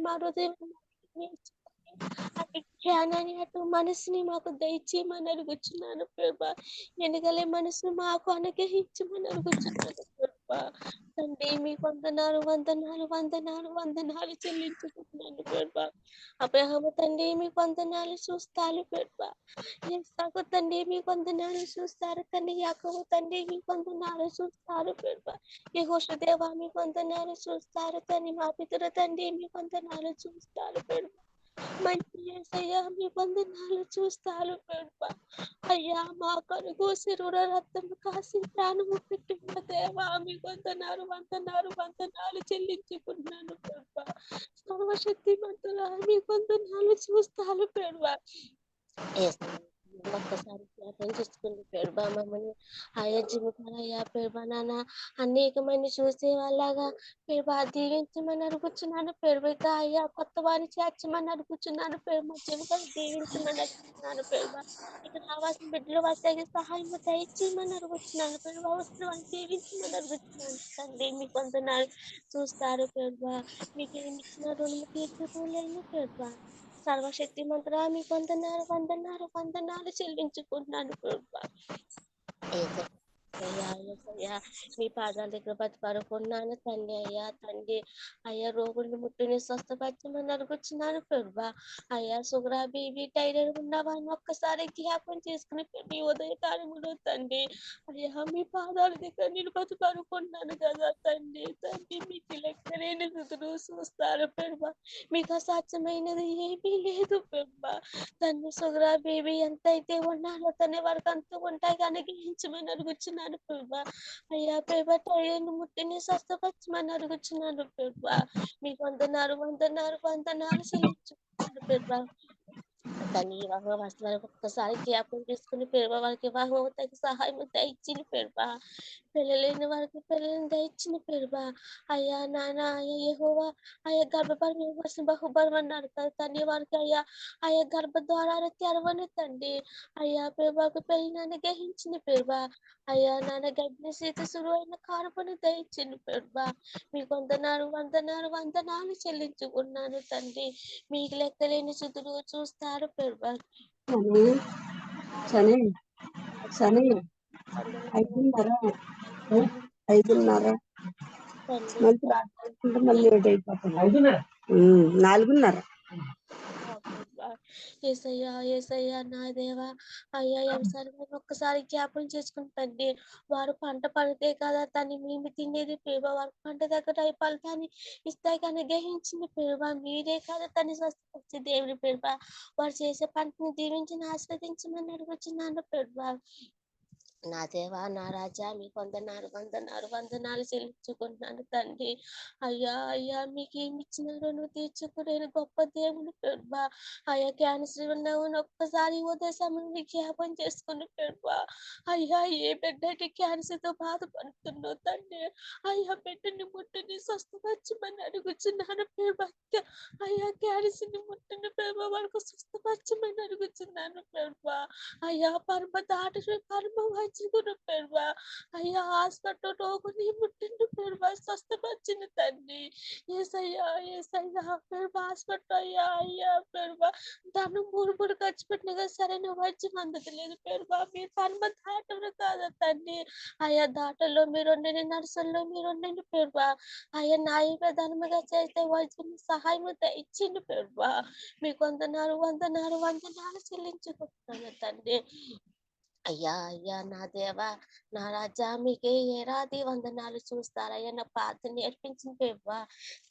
మా హృదయం అటు జ్ఞానాన్ని అటు మనసుని మాకు దయచేయమని అడుగుచున్నాను ప్రభా. ఎనగలే మనసు మాకు అనుగ్రహించమని అడుగుచున్నాను ప్రభా. తండ్రి మీకు వందనాలు వందనాలు వందనాలు వందనాలు చెల్లించుకుంటున్నాను ప్రభా. అబ్రహాము తండ్రి మీకు వందనాలు చూస్తారు ప్రభా. ఇస్సాకు తండ్రి మీకు వందనాలు చూస్తారు తండ్రి. యాకోబు తండ్రి మీకు వందనాలు చూస్తారు ప్రభా. యెహోషుదేవా మీకు వందనాలు చూస్తారు తండ్రి. మా పితరుల తండ్రి మీకు వందనాలు చూస్తారు ప్రభా. మంచి యేసయ్యా మీ వందనాలు చూస్తారు ప్రభా. అయ్యా మా కొరకు శిరుర రక్తము కాసి ప్రాణము పెట్టిన దేవా మీ వందనాలు వందనాలు వందనాలు చెల్లించుకున్నాను ప్రభా. సర్వశక్తి మంతులా మీ వందనాలు చూస్తారు ప్రభా. ఒక్కసారి జ్ఞాపం చేసుకుని ప్రభా మమ్మల్ని ఆయా జీవితాలయ్యా ప్రభా నాన్న అనేకమంది చూసే వాళ్ళగా ప్రభా దీవించమని అడుగుచున్నాను ప్రభా. అయ్యా కొత్త వారిని చేర్చమని అడుగుచున్నాను ప్రభా. జీవితాలు దీవించమని అడుగుతున్నాను ప్రభా. ఇక్కడ రావాల్సిన బిడ్డలు వారికి సహాయం దయచేయమని అడుగుతున్నాను ప్రభా. వస్తున్న వారిని దీవించమని అడుగుతున్నాను తండ్రి. మీకు వందనాలు చూస్తారు ప్రభా. మీకు ఏమి ఇచ్చిన రుణము తీర్చుకోలేను ప్రభా. సర్వశక్తి మంత్రా మీకు వందనాలు వందనాలు వందనాలు చెల్లించుకుంటున్నాను ప్రభా. అయ్యా మీ పాదాల దగ్గర బతిపడుకున్నాను తండ్రి. అయ్యా తండ్రి అయ్యా రోగులను ముట్టుని స్వస్థపరచమని అడుగుచున్నాను ప్రభా. అయ్యా సుగ్రా బీబీ టైలర్ ఉన్నవాడిని ఒక్కసారి జ్ఞాపం చేసుకుని మీ ఉదయకాలములో తండ్రి అయ్యా మీ పాదాల దగ్గర నేను బతిపడుకున్నాను కదా తండ్రి. తండ్రి మీకు లెక్కలేని స్థుతులు చూస్తారు ప్రభా. మీకు అసాధ్యమైనది ఏమీ లేదు ప్రభా. తండ్రి సుగ్రా బేబీ ఎంత అయితే ఉన్నారో తన వరకు అంత ఉంటాయి కానీ గ్రహించమని అడుగుచున్నాను ప్రభా. అయ్యా ప్రభా టైర్ను ముట్టిని స్వస్థపరచమని అడుగుచున్నాను ప్రభా. మీకు వందనాలు వందనాలు వందనాలు చెల్లించుకున్నాను ప్రభా. తన వివాహ వస్త్రాలకు ఒక్కసారి జ్ఞాపం చేసుకుని ప్రభా వారికి వివాహం అవుతాయి సహాయం దయచిన ప్రభా. పిల్లలేని వారికి పిల్లలను దయచిన ప్రభా. అయ్యా నాన్న అయ్యా యెహోవా అయ్యా గర్భఫలం ఇవ్వాల్సిన బహుబలం అన్నారు కదా తండ్రి. వారికి అయ్యా అయ్యా గర్భ ద్వారాలు తెరవని తండ్రి. అయ్యా ప్రభాకు పెళ్ళినాన్ని గ్రహించిన ప్రభా. అయ్యా నాన్న గర్భిణీ స్థితి సులువైన కానుపని దయచిన ప్రభా. మీకు వందనాలు వందనాలు వందనాలు చెల్లించుకున్నాను తండ్రి. మీకు లెక్కలేని స్థుతులు చూస్తారు ప్రభా. శని శని 5:30 5:30 మళ్ళీ రాత్రి మళ్ళీ లేట్ అయిపోతుంది. 4:30 ఏసయ్యా ఏసయ్యా నా దేవా అయ్యా వ్యవసాయం ఒక్కసారి జ్ఞాపం చేసుకుంటండి. వారు పంట పడితే కదా తను మేము తినేది ప్రభా. వారు పంట దగ్గర ఫలితాన్ని ఇస్తాయి కానీ గ్రహించింది ప్రభా. మీరే కదా తను స్వస్థపరిచే దేవుని ప్రభా. వారు చేసే పంటని దీవించి ఆస్వాదించమని అడుగుచున్నాను ప్రభా. నా దేవా నా రాజా మీకు వందనాలు వందనాలు వందనాలు చెల్లించుకుంటున్నాను తండ్రి. అయ్యా అయ్యా మీకు ఏమి ఇచ్చినారో నువ్వు తీర్చుకునేది గొప్ప దేవుని ప్రభా. అయ్యా క్యాన్సర్ ఉన్నావు ఒక్కసారి ఉదయ సమయంలో జ్ఞాపం చేసుకుని ప్రభా. అయ్యా ఏ బిడ్డకి క్యాన్సర్ తో బాధపడుతున్నావు తండ్రి. అయ్యా బిడ్డని ముట్టని స్వస్థపరచమని అడుగుచున్నాను ప్రభా. అయ్యా క్యాన్సర్ ని ముట్టని ప్రభా వరకు స్వస్థపరచమని అడుగుచున్నాను ప్రభా. అయ్యా పరమ దాటి పరమ వచ్చుకున్న ప్రభా. అయ్యా హాస్పిటల్ రోగుని ముట్టిండు ప్రభా. స్వస్థపరిచిన తండ్రి. ఏసయ్యా ఏసయ్యా ప్రభా హాస్పిటల్ అయ్యా అయ్యా ప్రభా ధనం మూడు ఖర్చు పెట్టినగా సరైన వైద్యం అందట్లేదు ప్రభా. మీరు పరమ దాటలు కాదా తండ్రి. అయ్యా దాటల్లో మీరు నర్సుల్లో మీరు ప్రభా. అయ్యా న్యాయ ధనముగా చేస్తే వైద్యం సహాయం ఇచ్చిండు ప్రభా. మీకు వందనాలు వందనాలు వందనాలు చెల్లించుకుంటున్నాను తండ్రి. అయ్యా అయ్యా నా దేవా నా రాజా మీకే ఏరాది వందనాలు చూస్తారయ్యా. నా ప్రార్థన నేర్పించిన ప్రభా.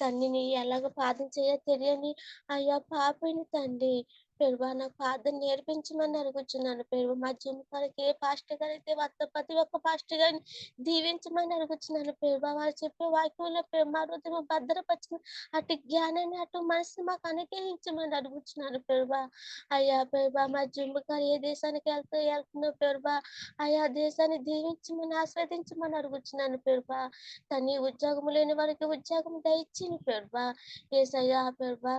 తండ్రిని ఎలాగ ప్రార్థన చేయ తెలియని అయ్యా పాపని తండ్రి ప్రభా నాకు ప్రార్థన నేర్పించమని అడుగుచున్నాను ప్రభు. మా జీవితానికి ఏ పాస్టర్ గారు అయితే ప్రతి ఒక్క పాస్టర్ గారిని దీవించమని అడుగుచున్నాను ప్రభా. వారు చెప్పే వాక్యంలో మా హృదయం భద్రపరచుకుని అటు జ్ఞానాన్ని అటు మనసుని మాకు అనుగ్రహించమని అడుగుచున్నాను ప్రభా. అయ్యా ప్రభా మా గారు ఏ దేశానికి వెళ్తున్నా ప్రభా. అయ్యా దేశాన్ని దీవించమని ఆస్వాదించమని అడుగుచున్నాను ప్రభా. తన ఉద్యోగం లేని వారికి ఉద్యోగం దయచిన ప్రభా. ఏసయ్యా ప్రభా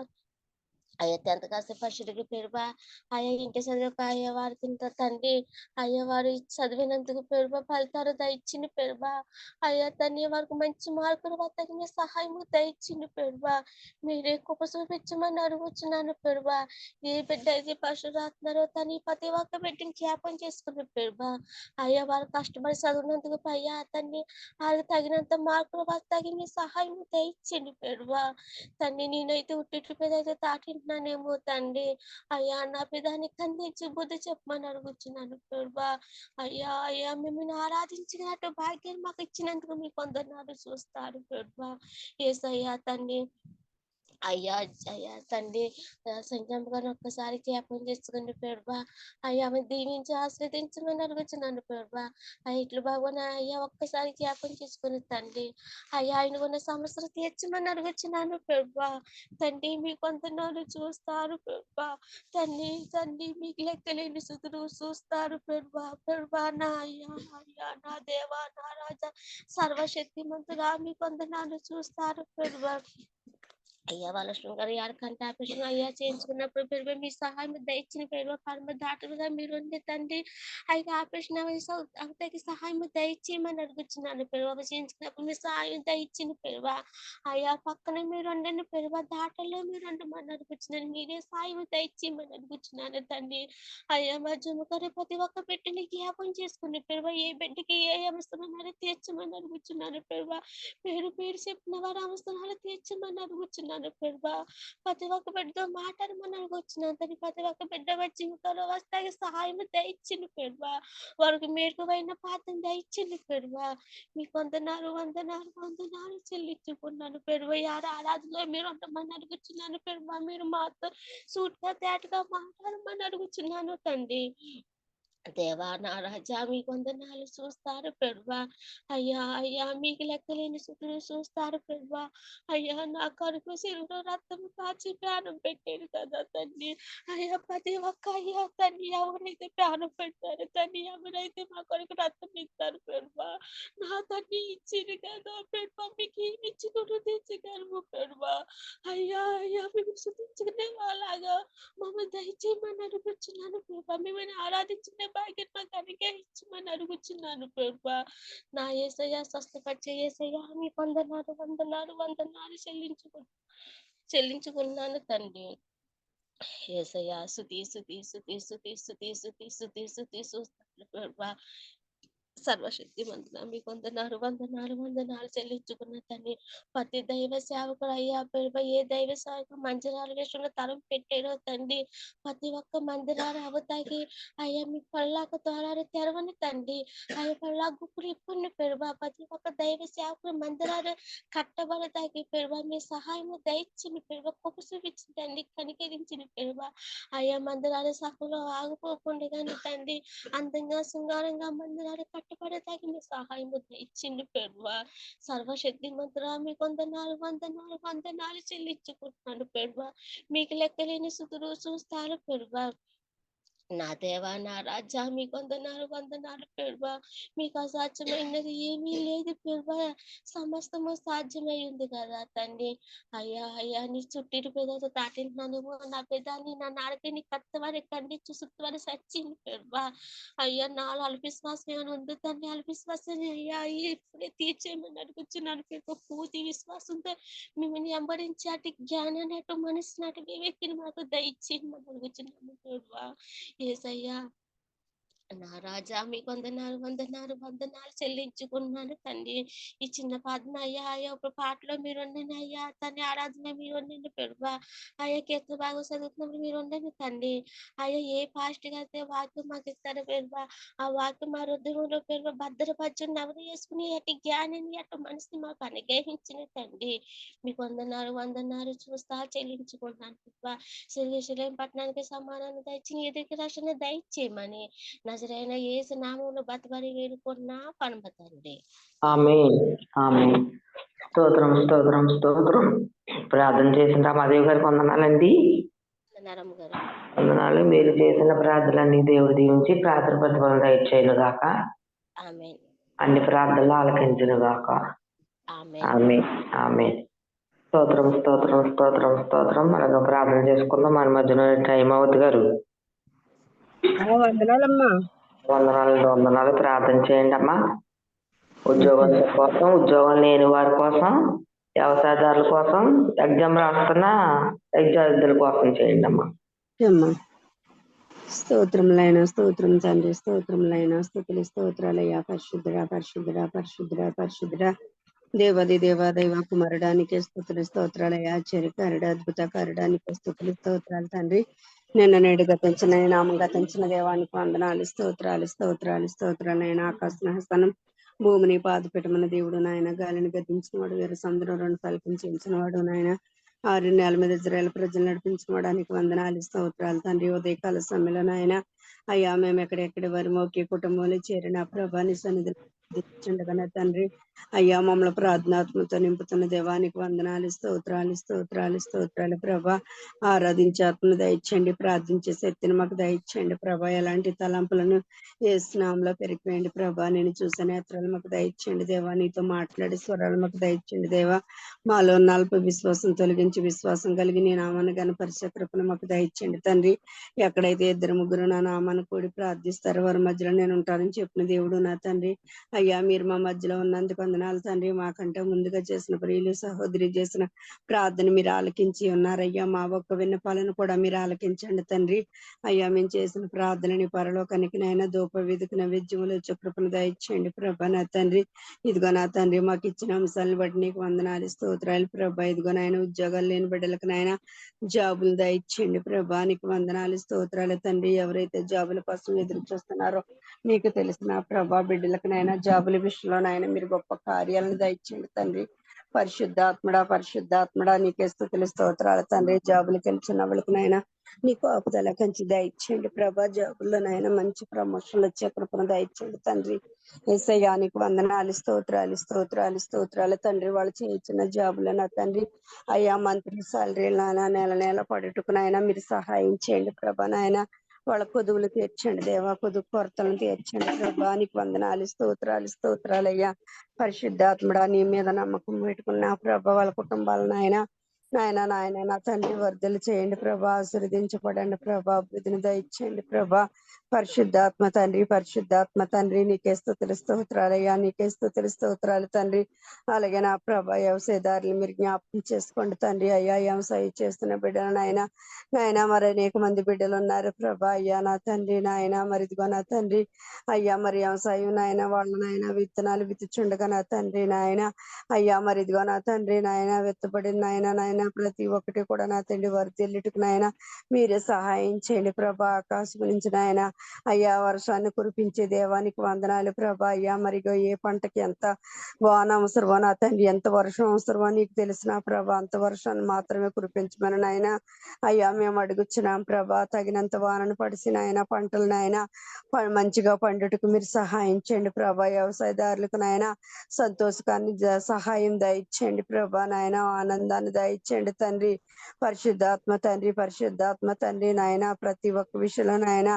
అయ్యా 10th క్లాస్ ఫస్ట్ డిగ్రీ ప్రభా అయ్యా ఇంటి చదువుకు అయ్యా వారికి ఇంత తండ్రి అయ్యా వారు చదివినందుకు ప్రభా ఫలితాలు దయచింది ప్రభా అయ్యా తండ్రి వారికి మంచి మార్కులు తగిన సహాయం దయచింది ప్రభా మీరే కృప చూపించమని అడుగుతున్నాను ప్రభా ఏ బిడ్డ అయితే పశు రాస్తున్నారో తని ప్రతి ఒక్క బిడ్డని జ్ఞాపం చేసుకుని ప్రభా అయ్యా వారు కష్టపడి చదివినందుకు అయ్యా తండ్రి వాళ్ళకి తగినంత మార్కులు తగిన సహాయం దయచింది ప్రభా తండ్రి నేనైతే ఉట్టి మీద అయితే తాకింటున్నానేమో తండ్రి అయ్యా నా పిదానికి అందించి బుద్ధి చెప్పమని అడుగుతున్నాను ప్రభా అయ్యా అయ్యా మిమ్మల్ని ఆరాధించినట్టు భాగ్యం మాకు ఇచ్చినందుకు మీ కొందరు చూస్తారు ప్రభా యేసయ్యా తండ్రి అయ్యా అయ్యా తండ్రి సంజయ్ గారు ఒక్కసారి జ్ఞాపకం చేసుకుని ప్రభా అయ్యా ఆమె దీవించి ఆశ్రదించమని అడుగుతున్నాను ప్రభా అయ్యా ఇట్లు బాగున్నా అయ్యా ఒక్కసారి జ్ఞాపకం చేసుకుని తండ్రి అయ్యా ఆయన ఉన్న సమస్యలు తీర్చమని అడుగుతున్నాను ప్రభా తండ్రి మీ కొంతనాలు చూస్తారు ప్రభా తండ్రి తండ్రి మీకు లెక్కలేని సుతులు చూస్తారు ప్రభా నా అయ్యా అయ్యా నా దేవా నా రాజా సర్వశక్తి మంతుడా మీ కొంతనాలు చూస్తారు ప్రభా అయ్యా వాళ్ళ శృంగారు ఎవరికంటే ఆపరేషన్ అయ్యా చేయించుకున్నప్పుడు పెరుగు మీ సహాయం దయచిన పెరుగు పరమ దాటుగా మీరు ఉండే తండ్రి అయ్యా ఆపరేషన్ అవుతాకి సహాయం దయచేయమని అడుగుతున్నాను పెరుగు చేయించుకున్నప్పుడు మీ సహాయం దయచిన పెరుగు అయ్యా పక్కన మీరు ఉండండి పెరుగు దాటల్లో మీరు ఉండమని అడుగుతున్నాను మీరే సాయం దయచేయమని అడుగుతున్నాను తండ్రి అయ్యా మా జుమ్మగారు ప్రతి ఒక్క బిడ్డని జ్ఞాపం చేసుకుని పెరుగు ఏ బిడ్డకి ఏ అవసరమన్నారో తీర్చమని అడుగుతున్నాను పెరుగు పేరు పేరు చెప్పిన వారు అవసరాలు తీర్చమని అడుగుతున్నాను ప్రభా ప్రతి ఒక్క బిడ్డతో మాట్లాడమని అడుగుతున్నాను తను ప్రతి ఒక్క బిడ్డ జీవితంలో వస్తాకి సహాయం దయచింది ప్రభా వారికి మేలుకైన పాత్ర దయచింది ప్రభా మీకు వందనాలు చెల్లించుకున్నాను ప్రభా ఆరాధనలో మీరు ఉండమని అడుగుతున్నాను ప్రభా మీరు మాతో సూట్గా తేటగా మాట్లాడమని అడుగుతున్నాను తండ్రి దేవా నా రాజా మీ వందనాలు చూస్తారు ప్రభా అయ్యా అయ్యా మీకు లెక్కలేని స్థితులు చూస్తారు ప్రభా అయ్యా నా కడుపు సిరులో రక్తం కాచి ప్రాణం పెట్టారు కదా తండ్రి అయ్యా ప్రతి ఒక్క అయ్యా తండ్రి ఎవరైతే ప్రాణం పెట్టారు తండ్రి ఎవరైతే మా కొరకు రక్తం ఇస్తారు ప్రభా నా తండ్రి ఇచ్చింది కదా ప్రభా మీకు ఏమి ఇచ్చి తెచ్చగలము ప్రభా అయ్యా అయ్యా మేము శుద్ధించుకునే వాళ్ళగా మమ్మల్ని దయచేయమని అడుగుతున్నాను ప్రభా మిమ్మల్ని ఆరాధించుకునే భాగ్యం మాకు అనుగ్రహించమని అడుగుతున్నాను ప్రభా నా యేసయ్య స్వస్థపరిచే యేసయ్య మీ వందనాలు చెల్లించుకున్నాను తండ్రి యేసయ్య స్తుతి ప్రభా సర్వశక్తి మీకు వందనాలు చెల్లించుకున్న తండ్రి ప్రతి దైవ సేవకుడు అయ్యా ప్రభా ఏ దైవ సేవకు మందిరాలు వేసుకున్న తరం పెట్టారో తండ్రి ప్రతి ఒక్క మందిరాలు అవతాకి అయ్యా మీ పళ్ళాక ద్వారాలు తెరవని తండ్రి అయ్యా పళ్ళా గుప్పుడు ఇప్పుడు ప్రభా ప్రతి ఒక్క దైవ సేవకుడు మందిరాలు కట్టబడతాకి ప్రభా మీ సహాయం దయచింది ప్రభా కుప్ప చూపించింది తండ్రి కనికరించిన ప్రభా అయ్యా మందిరాలు సభలో ఆగిపోకుండా కానీ తండ్రి అందంగా శృంగారంగా మందిరాలు కట్టబడతాకి మీ సహాయం ఇచ్చింది ప్రభా సర్వశక్తి మంత్రా మీ వందనాలు చెల్లించుకుంటున్నాను ప్రభా మీకు లెక్కలేని స్థుతులు చూస్తారు ప్రభా నా దేవా నా రాజా మీకు వందనాలు ప్రభా మీకు అసాధ్యమైనది ఏమీ లేదు ప్రభా సమస్తము సాధ్యమై ఉంది కదా తండ్రి అయ్యా నీ చుట్టిరు పెదతో తాటింటున్నానేమో నా పెదాన్ని నా నాడకని కత్తవారి ఖండించు సుత్తవారి సచ్చింది ప్రభా అయ్యా నాలో అల్పవిశ్వాసం ఏమైనా ఉంది తండ్రి అల్పవిశ్వాసం అయ్యా ఇప్పుడే తీర్చేయమని అడుగుతున్నాను ప్రభా పూర్తి విశ్వాసంతో మిమ్మల్ని వెంబడించాటి జ్ఞానాన్ని అటు మనసు నాటి వివేకిని మాకు దయచేయమని అడుగుతున్నాను ప్రభా యేసయ్యా నా రాజా మీకు వందనాలు చెల్లించుకున్నాను తండ్రి ఈ చిన్న పాదన అయ్యా ఒక పాటలో మీరు ఉండండి అయ్యా తన ఆరాధన మీరు ఉండండి ప్రభా అయ్యా కీర్తన బాగా చదువుతున్నప్పుడు మీరు ఉండండి తండ్రి అయ్యా ఏ పాస్ట్ గా అయితే వాక్యం మాకు ఇస్తారో ప్రభా ఆ వాక్యం మా హృదయంలో ప్రభా భద్రపరచండి ఎవరు వేసుకుని అటు జ్ఞానాన్ని అటు మనసుని మాకు అనుగ్రహించిన తండ్రి మీకు వందనాలు చూస్తా చెల్లించుకున్నాను ప్రభా శ్రీశైలం పట్టణానికి సమానాన్ని దయచి ఎదుటి రక్షణ దయచేయమని నజరైన యేసు నామములో బతిబడి వేడుకున్నా పరమ తండ్రి ఆమేన్ ఆమేన్ స్తోత్రం ప్రార్థన చేసిన రామాదేవి గారికి వందనాలండి వందనాలు మీరు చేసిన ప్రార్థనలన్నీ దేవుడు దీవించి ప్రార్థన ప్రతిఫలం దయచేయను గాక ఆమేన్ అన్ని ప్రార్థనలు ఆలకించును గాక ఆమేన్ ఆమేన్ ఆమేన్ స్తోత్రం స్తోత్రం స్తోత్రం స్తోత్రం. అలాగే ప్రార్థన చేసుకుందాం. మన మధ్యలో టైం అవుతుంది గారు. వందనాలమ్మా. వందనాలు ప్రార్థన చేయండి అమ్మా. ఉద్యోగస్తుల కోసం, ఉద్యోగం లేని వారి కోసం, వ్యవసాయదారుల కోసం, ఎగ్జామ్ రాస్తున్న విద్యార్థుల కోసం చేయండి అమ్మా. స్తోత్రములైన స్తోత్రం తండ్రి, స్తోత్రములైన స్తుతులు స్తోత్రాలయ్యా. పరిశుద్ధుడా పరిశుద్ధుడా పరిశుద్ధుడా పరిశుద్ధుడా దేవాది దేవా దైవ కుమారుడానికి స్తుతులు స్తోత్రాలయ్యా. ఆశ్చర్యకారుడు అద్భుతకారుడానికి స్తుతులు స్తోత్రాలు తండ్రి. నిన్న నేడు గతించిన నామం గతించిన దేవానికి వందనాలు స్తోత్రాలు స్తోత్రాలు స్తోత్రాలైన ఆకాశ భూమిని పాదపెట్టమన్న దేవుడు నాయన, గాలిని గద్దించిన వాడు, వేరే సముద్రం రెండు కల్పించిన వాడు నాయన, 6 నెలల మీద ఇజ్రాయేల్ ప్రజలు నడిపించుకోవడానికి వందనాలు స్తోత్రాలు తండ్రి. ఉదయకాల సమయంలో నాయన అయ్యా, మేము ఎక్కడెక్కడ వారి ఒకే కుటుంబంలో చేరిన ప్రభాని సన్నిధించండగా తండ్రి. అయ్యా, మమ్మల్ని ప్రార్థనాత్మతో నింపుతున్న దేవానికి వందనాలు స్తోత్రాలు స్తోత్రాలు స్తోత్రాలు ప్రభా. ఆరాధించే ఆత్మను దయచేయండి, ప్రార్థించే శక్తిని మాకు దయచేయండి ప్రభా. ఎలాంటి తలంపులను ఏ స్నామంలో పెరిగిపోయండి ప్రభా. నేను చూసే నేత్రాలు మాకు దయచేయండి దేవా. నీతో మాట్లాడే స్వరాలు మాకు దయచేయండి దేవా. మాలో అల్ప విశ్వాసం తొలగించి విశ్వాసం కలిగి నీ నామాన్ని గణపరిచే కృపను మాకు దయచేయండి తండ్రి. ఎక్కడైతే 2 3 నా నామాన్ని కూడి ప్రార్థిస్తారో వారి మధ్యలో నేను ఉంటానని చెప్పిన దేవుడు నా తండ్రి. అయ్యా, మీరు మా మధ్యలో ఉన్నందుకు వందనాలు తండ్రి. మాకంటే ముందుగా చేసిన ప్రియులు సహోదరి చేసిన ప్రార్థన మీరు ఆలకించి ఉన్నారయ్యా. మా ఒక్క విన్నపాలను కూడా మీరు ఆలకించండి తండ్రి. అయ్యా, మేము చేసిన ప్రార్థనని పరలోకానికి నైనా ధూప విధికి నైవేద్యములు వచ్చే కృపను దయచేయండి ప్రభా నా తండ్రి. ఇదిగో నా తండ్రి, మాకు ఇచ్చిన అంశాలను బట్టి నీకు వందనాలు స్తోత్రాలు ప్రభా. ఇదిగో నాయన, ఉద్యోగాలు లేని బిడ్డలకు నాయన జాబులు దయచేయండి ప్రభా. నీకు వందనాలు స్తోత్రాలు తండ్రి. ఎవరైతే జాబుల కోసం ఎదురు చూస్తున్నారో నీకు తెలిసిన ప్రభా బిడ్డలకు నైనా జాబుల విషయంలో నాయన మీరు గొప్ప కార్యాలను దయచేయండి తండ్రి. పరిశుద్ధాత్మడా నీకే స్తుతులు స్తోత్రాలు తండ్రి. జాబులకి వెళ్తున్న వాళ్ళకి నాయన నీకు ఆపుదల కంచి దయచేయండి ప్రభా. జాబుల్లో నాయన మంచి ప్రమోషన్లు వచ్చే కృపను దయచేయండి తండ్రి. యేసయ్యా, నీకు వందనాలు స్తోత్రాలు స్తోత్రాలు స్తోత్రాలు తండ్రి. వాళ్ళు చేయించిన జాబులు నా తండ్రి అయ్యా, మంత్లీ సాలరీలు నాయన నెల నెల పడుటకు నాయన మీరు సహాయం చేయండి ప్రభా. నాయన వాళ్ళ కొదువులు తీర్చండి దేవా, కొదువు కొరతలను తీర్చండి ప్రభా. నీకు వందనాలు స్తోత్రాలు స్తోత్రాలయ్యా. పరిశుద్ధాత్మడా, నీ మీద నమ్మకం పెట్టుకున్న ప్రభా వాళ్ళ కుటుంబాలను నాయన నా తండ్రి వర్ధలు చేయండి ప్రభా. ఆశీర్వదించబడండి ప్రభా. అభివృద్ధిని దయచేయండి ప్రభా. పరిశుద్ధాత్మ తండ్రి నీకే స్తుతులు స్తోత్రాలయ్యా. నీకే స్తుతులు స్తోత్రాలు తండ్రి. అలాగే నా ప్రభా వ్యవసాయదారులు మీరు జ్ఞాపకం చేసుకోండి తండ్రి. అయ్యా, వ్యవసాయం చేస్తున్న బిడ్డలు నాయన మరి అనేక మంది బిడ్డలు ఉన్నారు ప్రభా. అయ్యా నా తండ్రి నాయన, మరి ఇదిగో నా తండ్రి అయ్యా, మరి వ్యవసాయం నాయన వాళ్ళు నాయన విత్తనాలు విత్తుచుండగా నా తండ్రి నాయన అయ్యా, మరి ఇదిగో నా తండ్రి నాయన విత్తబడిన నాయన ప్రతి ఒక్కటి కూడా నా తండ్రి వర్ధిల్లుటకు నాయన మీరే సహాయం చేయండి ప్రభా. ఆకాశం నుంచి నాయన అయ్యా వర్షాన్ని కురిపించే దేవానికి వందనాలు ప్రభా. అయ్యా, మరిగో ఏ పంటకి ఎంత వాన అవసరమో నా తండ్రి, ఎంత వర్షం అవసరమో నీకు తెలిసిన ప్రభా. అంత వర్షాన్ని మాత్రమే కురిపించమని నాయన అయ్యా మేము అడుగుచున్నాం ప్రభా. తగినంత వానను పడిసి నాయన పంటలు నాయన మంచిగా పండుటకు మీరు సహాయం చేయండి ప్రభా. వ్యవసాయదారులకు నాయన సంతోషకాన్ని సహాయం దయచేయండి ప్రభా. నాయన ఆనందాన్ని దయచేయండి తండ్రి. పరిశుద్ధాత్మ తండ్రి నాయన ప్రతి ఒక్క విషయంలో నాయన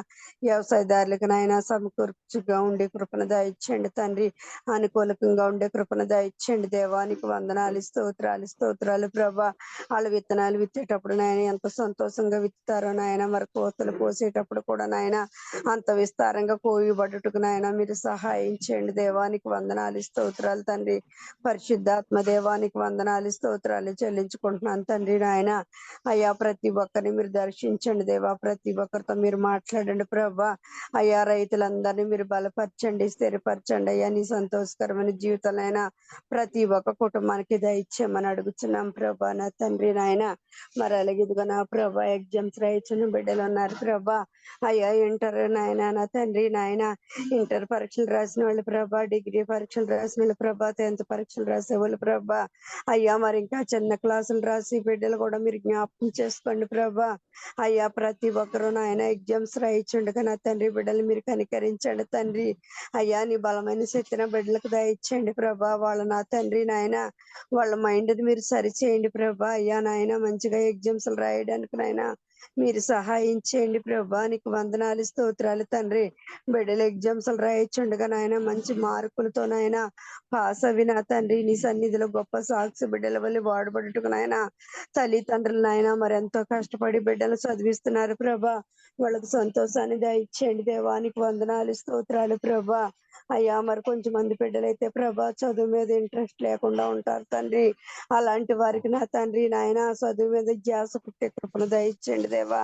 వ్యవసాయదారులకు నాయన సమకూర్చుగా ఉండే కృపను దయచేయండి తండ్రి. అనుకూలకంగా ఉండే కృపను దయచేయండి దేవానికి వందనాలు స్తోత్రాలు ప్రభా. వాళ్ళు విత్తనాలు విత్తేటప్పుడు నాయన ఎంత సంతోషంగా విత్తుతారో నాయన, మరి కోతలు కోసేటప్పుడు కూడా నాయన అంత విస్తారంగా కోయబడుటకు నాయన మీరు సహాయం చేయండి దేవానికి వందనాలు స్తోత్రాలు తండ్రి. పరిశుద్ధాత్మ దేవానికి వందనాలు స్తోత్రాలు చెల్లించుకుంటున్నాను తండ్రి నాయన. అయ్యా, ప్రతి ఒక్కరిని మీరు దర్శించండి దేవా. ప్రతి ఒక్కరితో మీరు మాట్లాడండి ప్రభా. అయ్యా, రైతులందరినీ మీరు బలపరచండి, స్థిరపరచండి అయ్యా. నీ సంతోషకరమైన జీవితాలైనా ప్రతి ఒక్క కుటుంబానికి దయచేయమని అడుగుతున్నాం ప్రభా నా తండ్రి నాయన. మరి అలాగే ఇదిగో నా ప్రభా ఎగ్జామ్స్ రాయించిన బిడ్డలు ఉన్నారు ప్రభా. అయ్యా, ఇంటర్ నాయన నా తండ్రి నాయన ఇంటర్ పరీక్షలు రాసిన వాళ్ళు ప్రభా, డిగ్రీ పరీక్షలు రాసిన వాళ్ళు ప్రభా, 10th పరీక్షలు రాసే వాళ్ళు ప్రభా. అయ్యా, మరి ఇంకా చిన్న క్లాసులు రాసి బిడ్డలు కూడా మీరు జ్ఞాపకం చేసుకోండి ప్రభా. అయ్యా, ప్రతి ఒక్కరు నాయన ఎగ్జామ్స్ రాయించుండగా నా తండ్రి బిడ్డలు మీరు కనికరించండి తండ్రి. అయ్యా, నీ బలమైన శక్తిన బిడ్డలకు దయచేయండి ప్రభా. వాళ్ళ నా తండ్రి నాయన వాళ్ళ మైండ్ మీరు సరిచేయండి ప్రభా. అయ్యా నాయన మంచిగా ఎగ్జామ్స్ రాయడానికి నాయన మీరు సహాయం చేయండి ప్రభా. నీకు వందనాలు స్తోత్రాలు తండ్రి. బిడ్డలు ఎగ్జామ్స్ రాయించుండగా నాయన మంచి మార్కులతో నాయన పాస్ అవి నా తండ్రి నీ సన్నిధిలో గొప్ప సాక్షి బిడ్డల వల్ల వాడబడుటకు నాయన తల్లిదండ్రులు నాయన మరి ఎంతో కష్టపడి బిడ్డలు చదివిస్తున్నారు ప్రభా. వాళ్ళకు సంతోషాన్ని దయచేయండి దేవానికి వందనాలు స్తోత్రాలు ప్రభా. అయ్యా మరి కొంచెం మంది బిడ్డలైతే ప్రభా చదువు మీద ఇంట్రెస్ట్ లేకుండా ఉంటారు తండ్రి. అలాంటి వారికి నా తండ్రి నాయన చదువు మీద ధ్యాస పుట్టే కృపను దయచేయండి దేవా.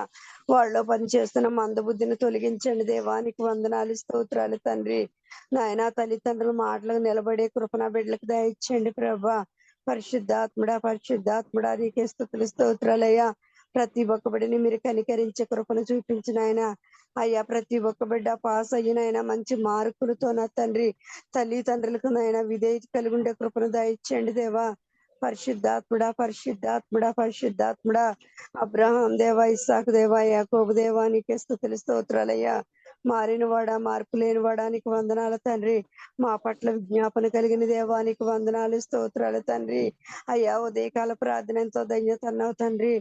వాళ్ళలో పని చేస్తున్న మందబుద్ధిని తొలగించండి దేవానికి వందనాలు స్తోత్రాలు తండ్రి. నాయన తల్లిదండ్రుల మాటలకు నిలబడే కృపణ బిడ్డలకు దయచేయండి ప్రభా. పరిశుద్ధాత్ముడా పరిశుద్ధాత్ముడా నీకే స్తుతులు స్తోత్రాలయ్యా. ప్రతి ఒక్క బిడ్డని మీరు కనికరించే కృపను చూపించిన ఆయన అయ్యా. ప్రతి ఒక్క బిడ్డ పాస్ అయినైనా మంచి మార్కులతో నా తండ్రి తల్లిదండ్రులకు నాయన విధేయత కలిగి ఉండే కృపను దయచేయండి దేవా. పరిశుద్ధాత్ముడా పరిశుద్ధాత్ముడా పరిశుద్ధాత్ముడా అబ్రహాం దేవా ఇస్సాకు దేవా యాకోబు దేవా నీకే స్తుతులు స్తోత్రాలయ్యా. మారిన వాడా మార్పు లేని వాడానికి వందనాలు తండ్రి. మా పట్ల విజ్ఞాపన కలిగిన దేవానికి వందనాలు స్తోత్రాలు తండ్రి. అయ్యా ఉదయకాల ప్రార్థన ఎంతో ధన్యత అన్నావు తండ్రి.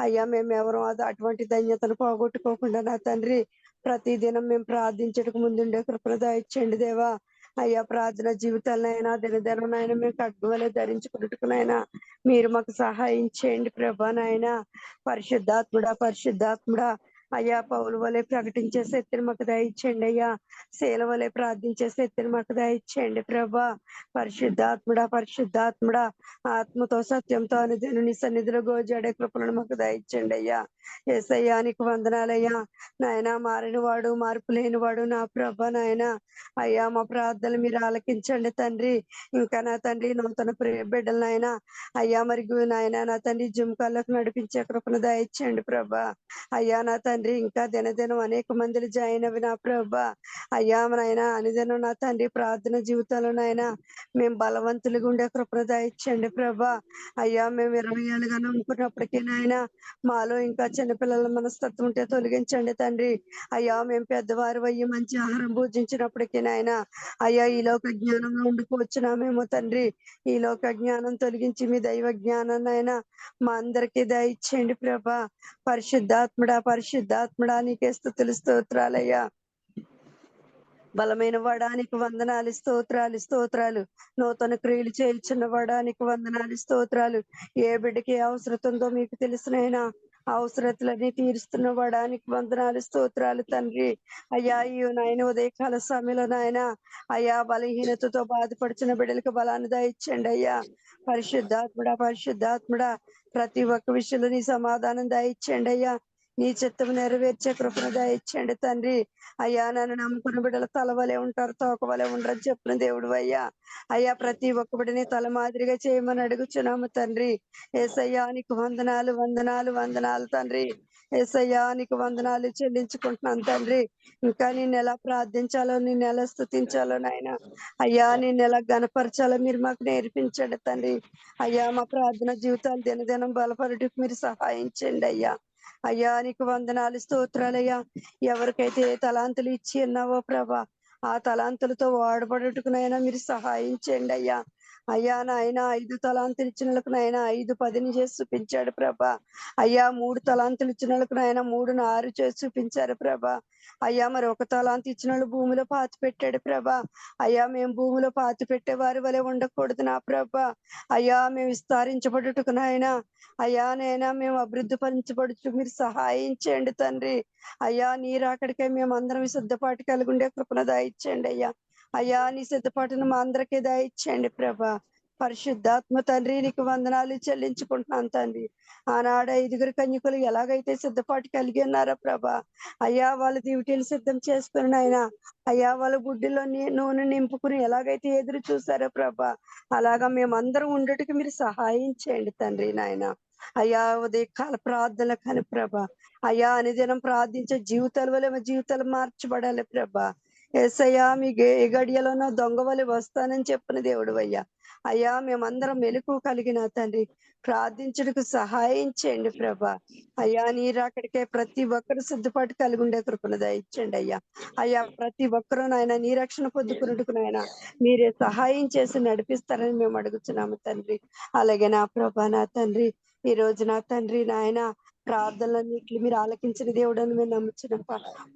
అయ్యా మేము ఎవరు అటువంటి ధన్యతను పోగొట్టుకోకుండా నా తండ్రి ప్రతి దినం మేము ప్రార్థించడానికి ముందుండే కృపను దయచేయండి దేవా. అయ్యా ప్రార్థన జీవితాలనైనా దినదినం నాయన మేము ఖడ్గవలే ధరించుకున్నట్టుకునైనా మీరు మాకు సహాయం చేయండి ప్రభా నాయన. పరిశుద్ధాత్ముడా పరిశుద్ధాత్ముడా అయ్యా పౌలు వలె ప్రకటించే శక్తిని మాకు దయచేయండి అయ్యా. శీల వలె ప్రార్థించే శక్తిని మాకు దయచేయండి ప్రభా. పరిశుద్ధాత్ముడా పరిశుద్ధాత్ముడా ఆత్మతో సత్యంతో అనుదిన నీ సన్నిధిలో గోజాడే కృపలను మాకు దయచేయండి అయ్యా. యేసయ్యా నీకు వందనాలయ్యా. నాయన మారిన వాడు మార్పు లేని వాడు నా ప్రభా నాయన. అయ్యా మా ప్రార్థనలు మీరు ఆలకించండి తండ్రి. ఇంకా నా తండ్రి నూతన బిడ్డలు నాయన అయ్యా మరి నాయన నా తండ్రి జుమ్కాలకు నడిపించే కృపను దయచేయండి ప్రభా. అయ్యా నా తండ్రి ఇంకా దినదినం అనేక మందిని జాయిన్ అవి నా ప్రభా. అయ్యా నాయన అనుదినం నా తండ్రి ప్రార్థన జీవితంలో నాయన మేము బలవంతులుగా ఉండే కృపను దయచేయండి ప్రభా. అయ్యా మేము 20 ఏళ్ళుగా నమ్ముకున్నప్పటికీ నాయన మాలో ఇంకా చిన్నపిల్లల మనస్తత్వం ఉంటే తొలగించండి తండ్రి. అయ్యా మేము పెద్దవారు అయ్యి మంచి ఆహారం భోజించినప్పటికీ నాయన అయ్యా ఈ లోక జ్ఞానంలో ఉండిపోవచ్చున్నామేమో తండ్రి. ఈ లోక జ్ఞానం తొలగించి మీ దైవ జ్ఞానాన్ని ఆయన మా అందరికీ దయచేయండి ప్రభా. పరిశుద్ధాత్ముడా పరిశుద్ధాత్ముడా నీకే స్తుతులు స్తోత్రాలయ్యా. బలమైన వాడానికి వందనాలు స్తోత్రాలు స్తోత్రాలు. నూతన క్రియలు చేయించిన వాడానికి వందనాలు స్తోత్రాలు. ఏ బిడ్డకి అవసరం ఉందో మీకు తెలిసినైనా అవసరతలన్నీ తీరుస్తున్న వాడానికి వందనాలు స్తోత్రాలు తండ్రి. అయ్యా ఈ నాయన ఉదయకాల సమయంలో నాయన అయ్యా బలహీనతతో బాధపడుచున్న బిడ్డలకు బలాన్ని దయచేయండి అయ్యా. పరిశుద్ధాత్ముడా పరిశుద్ధాత్ముడా ప్రతి ఒక్క విషయంలో నీ సమాధానం దయచేయండి అయ్యా. నీ చిత్తం నెరవేర్చే కృపను దయచేయండి తండ్రి. అయ్యా నన్ను నమ్ముకున్న బిడ్డలు తల వలె ఉంటారు తోక వలె ఉండరని చెప్పిన దేవుడు అయ్యా. అయ్యా ప్రతి ఒక్క బిడ్డని తల మాదిరిగా చేయమని అడుగుచున్నాము తండ్రి. యేసయ్యా నీకు వందనాలు వందనాలు వందనాలు తండ్రి. యేసయ్యా నీకు వందనాలు చెల్లించుకుంటున్నాను తండ్రి. ఇంకా నేను ఎలా ప్రార్థించాలో నేను ఎలా స్తుతించాలో నాయన అయ్యా నేను ఎలా గనపరచాలో మీరు మాకు నేర్పించండి తండ్రి. అయ్యా మా ప్రార్థన జీవితాలు దినదినం బలపరుటకు మీరు సహాయం చేయండి అయ్యా. అయ్యా నీకు వందనాలు స్తోత్రాలయ్యా. ఎవరికైతే ఏ తలాంతులు ఇచ్చి ఉన్నావో ప్రభా ఆ తలాంతులతో వాడబడుటకునైనా మీరు సహాయం చేయండి అయ్యా. అయ్యా నాయన 5 తలాంతులు ఇచ్చిన వాళ్ళకు నాయన 5 10 చేసి చూపించాడు ప్రభా. అయ్యా 3 తలాంతులు ఇచ్చిన వాళ్ళకు నాయన 3 6 చేసి చూపించారు ప్రభా. అయ్యా మరి 1 తలాంతు ఇచ్చిన వాళ్ళు భూమిలో పాతి పెట్టాడు ప్రభా. అయ్యా మేము భూమిలో పాతి పెట్టే వారి వలె ఉండకూడదు నా ప్రభా. అయ్యా మేము విస్తరించబడుటకు నాయన అయ్యా నైనా మేము అభివృద్ధి పరచబడుచు మీరు సహాయం చేయండి తండ్రి. అయ్యా నీరాకడికై మేము అందరం సిద్ధపాటు కలిగి ఉండే కృపను దయచేయండి అయ్యా. అయ్యా నీ సిద్ధపాటును మా అందరికీ దయచేయండి ప్రభా. పరిశుద్ధాత్మ తండ్రి నీకు వందనాలు చెల్లించుకుంటున్నాను తండ్రి. ఆనాడు 5 కన్యకులు ఎలాగైతే సిద్ధపాటు కలిగి ఉన్నారో ప్రభా. అయ్యా వాళ్ళ డ్యూటీలు సిద్ధం చేసుకుని ఆయన అయ్యా వాళ్ళ గుడ్డిలో నూనె నింపుకుని ఎలాగైతే ఎదురు చూసారో ప్రభా అలాగా మేమందరం ఉండటకు మీరు సహాయం చేయండి తండ్రి నాయన. అయ్యా ఉదయకాల ప్రార్థనలు కానీ ప్రభా అయ్యా అనుదినం ప్రార్థించే జీవితాల వల్ల మా జీవితాలు మార్చబడాలి ప్రభా. యేసయ్యా మీ గడియలోనో దొంగ వలె వస్తానని చెప్పిన దేవుడు అయ్యా. అయ్యా మేమందరం మెలకు కలిగిన తండ్రి ప్రార్థించుటకు సహాయం చేయండి ప్రభా. అయ్యా నీరాకడికే ప్రతి ఒక్కరు సిద్ధపాటు కలిగి ఉండే కృపను దయచేయండి అయ్యా. అయ్యా ప్రతి ఒక్కరూ నాయన నీ రక్షణ పొందుకున్నట్టుకు నాయన మీరే సహాయం చేసి నడిపిస్తారని మేము అడుగుతున్నాము తండ్రి. అలాగే నా ప్రభా నా తండ్రి ఈ రోజు నా తండ్రి నాయన ప్రార్థనలన్నిట్లు మీరు ఆలకించిన దేవుడు అని మేము నమ్ముచున్నాం.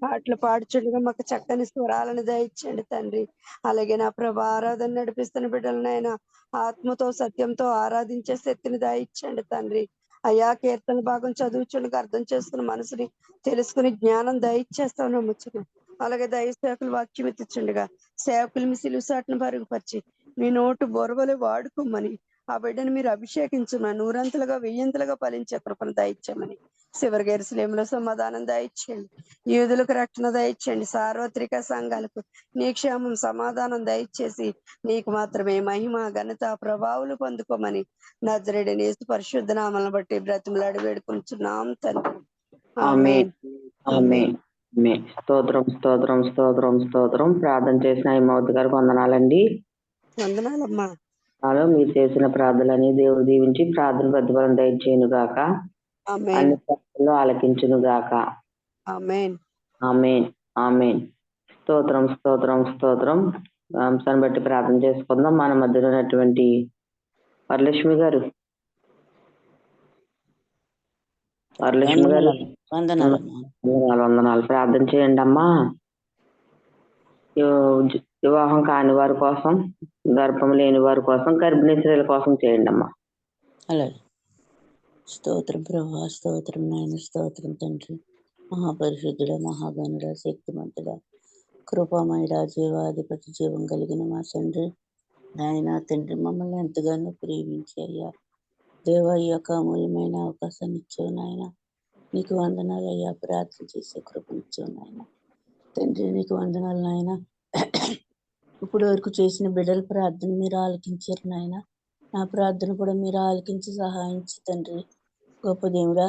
పాటలు పాడుచుండగా మాకు చక్కని స్వరాలను దయచేయండి తండ్రి. అలాగే నా ప్రభా ఆరాధన నడిపిస్తున్న బిడ్డలనైనా ఆత్మతో సత్యంతో ఆరాధించే శక్తిని దయచేయండి తండ్రి. అయ్యా కీర్తన భాగం చదువుచుండగా అర్థం చేసుకున్న మనసుని తెలుసుకుని జ్ఞానం దయచేస్తాం నమ్ముచున్నాం. అలాగే దయ సేవకులు వాక్యం ఎత్తిచుండగా సేవకులు మీ సిలుసాటును పరుగుపరిచి మీ నోటు బొరవలు వాడుకోమని ఆ బిడ్డను మీరు అభిషేకించమని నూరంతలుగా వెయ్యంతలుగా ఫలించే కృపను దయచేయమని చివరికి ఎరుసలేములో సమాధానం దయచేయండి. యూదులకు రక్షణ దయచేయండి. సార్వత్రిక సంఘాలకు నీ క్షేమం సమాధానం దయచేసి నీకు మాత్రమే మహిమ ఘనత ప్రభావాలు పొందుకోమని నజరేయుడైన యేసు పరిశుద్ధ నామములను బట్టి బ్రతిమలాడి వేడుకుంటున్నాం తండ్రి. ఆమేన్. ఆమేన్. ఆమేన్. స్తోత్రం స్తోత్రం స్తోత్రం స్తోత్రం. ప్రార్థన చేసిన హిమవతి గారికి వందనాలండి. వందనాలమ్మా. నాలో మీరు చేసిన ప్రార్థనలని దేవుడు దీవించి ప్రార్థన ప్రతిఫలం దయచేయును గాక. ఆమేన్. అన్ని ప్రార్థనలు ఆలకించును గాక. ఆమేన్. ఆమేన్. ఆమేన్. స్తోత్రం స్తోత్రం స్తోత్రం. అంశాన్ని బట్టి ప్రార్థన చేసుకుందాం. మన మధ్యలో ఉన్నటువంటి వరలక్ష్మి గారు వందనాలు ప్రార్థన చేయండి అమ్మా. వివాహం కాని వారి కోసం, గర్భం లేని వారి కోసం, గర్భిణీ స్త్రీల కోసం చేయండి అమ్మా. అలాగే. స్తోత్రం ప్రభా, స్తోత్రం నాయన, స్తోత్రం తండ్రి. మహాపరిశుద్ధుడ, మహాగణుడ, శక్తిమంతుడ, కృపామయుడ, జీవాధిపతి, జీవం కలిగిన మా తండ్రి నాయన తండ్రి, మమ్మల్ని ఎంతగానో ప్రేమించి అయ్యా దేవా ఈ యొక్క అమూల్యమైన అవకాశాన్ని ఇచ్చావు నాయన. నీకు వందనాలు అయ్యా. ప్రార్థన చేసే కృపనిచ్చావు నాయన తండ్రి. నీకు వందనాలు నాయన. ఇప్పుడు వరకు చేసిన బిడ్డల ప్రార్థన మీరు ఆలకించారు నాయన. నా ప్రార్థన కూడా మీరు ఆలకించి సహాయించి తండ్రి. గొప్ప దేవుడా,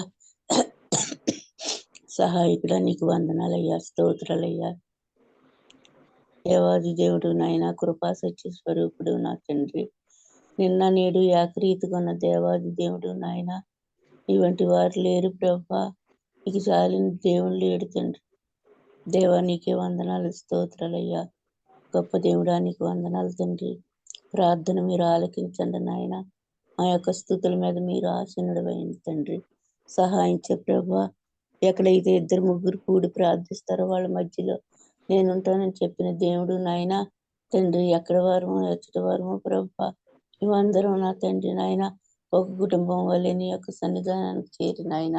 సహాయకుడా, నీకు వందనాలయ్యా, స్తోత్రాలయ్యా. దేవాది దేవుడు నాయన, కృపా సత్య స్వరూపుడు నా తండ్రి. నిన్న నేడు ఏకరీతిగా ఉన్న దేవాది దేవుడు నాయన. ఇటువంటి వారు లేరు ప్రభా. నీకు చాలిన దేవుడు లేడు తండ్రి. దేవా నీకే వందనాలు, స్తోత్రాలయ్యా. గొప్ప దేవుడా నీకు వందనాలు తండ్రి. ప్రార్థన మీరు ఆలకించండి నాయన. మా యొక్క స్థుతుల మీద మీరు ఆసీనుడైంది తండ్రి. సహాయించే ప్రభా. ఎక్కడైతే ఇద్దరు ముగ్గురు కూడి ప్రార్థిస్తారో వాళ్ళ మధ్యలో నేనుంటానని చెప్పిన దేవుడు నాయన తండ్రి. ఎక్కడ వారమో ఎచ్చటి వారమో ప్రభా, మేమందరం నా తండ్రి నాయన ఒక కుటుంబం వల్లే నీ యొక్క సన్నిధానానికి చేరి నాయన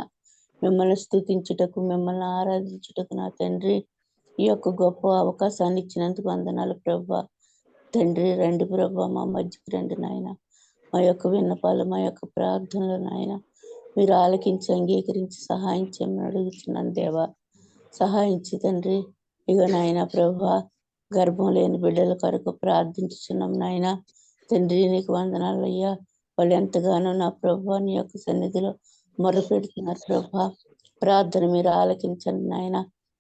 మిమ్మల్ని స్తుతించుటకు, మిమ్మల్ని ఆరాధించుటకు నా తండ్రి ఈ యొక్క గొప్ప అవకాశాన్ని ఇచ్చినందుకు వందనాలు ప్రభా. తండ్రి రండి ప్రభా, మా మధ్యకి రండి నాయన. మా యొక్క విన్నపాలు, మా యొక్క ప్రార్థనలు నాయన మీరు ఆలకించి అంగీకరించి సహాయం చేయమని అడుగుతున్నాను దేవా. సహాయించి తండ్రి. ఇక నాయన ప్రభా, గర్భం లేని బిడ్డల కొరకు ప్రార్థించుచున్నాం నాయన తండ్రి. నీకు వందనాలు అయ్యా. వాళ్ళు ఎంతగానో నా ప్రభా నీ యొక్క సన్నిధిలో మొరపెడుతున్నారు ప్రభా. ప్రార్థన మీరు ఆలకించండి నాయన.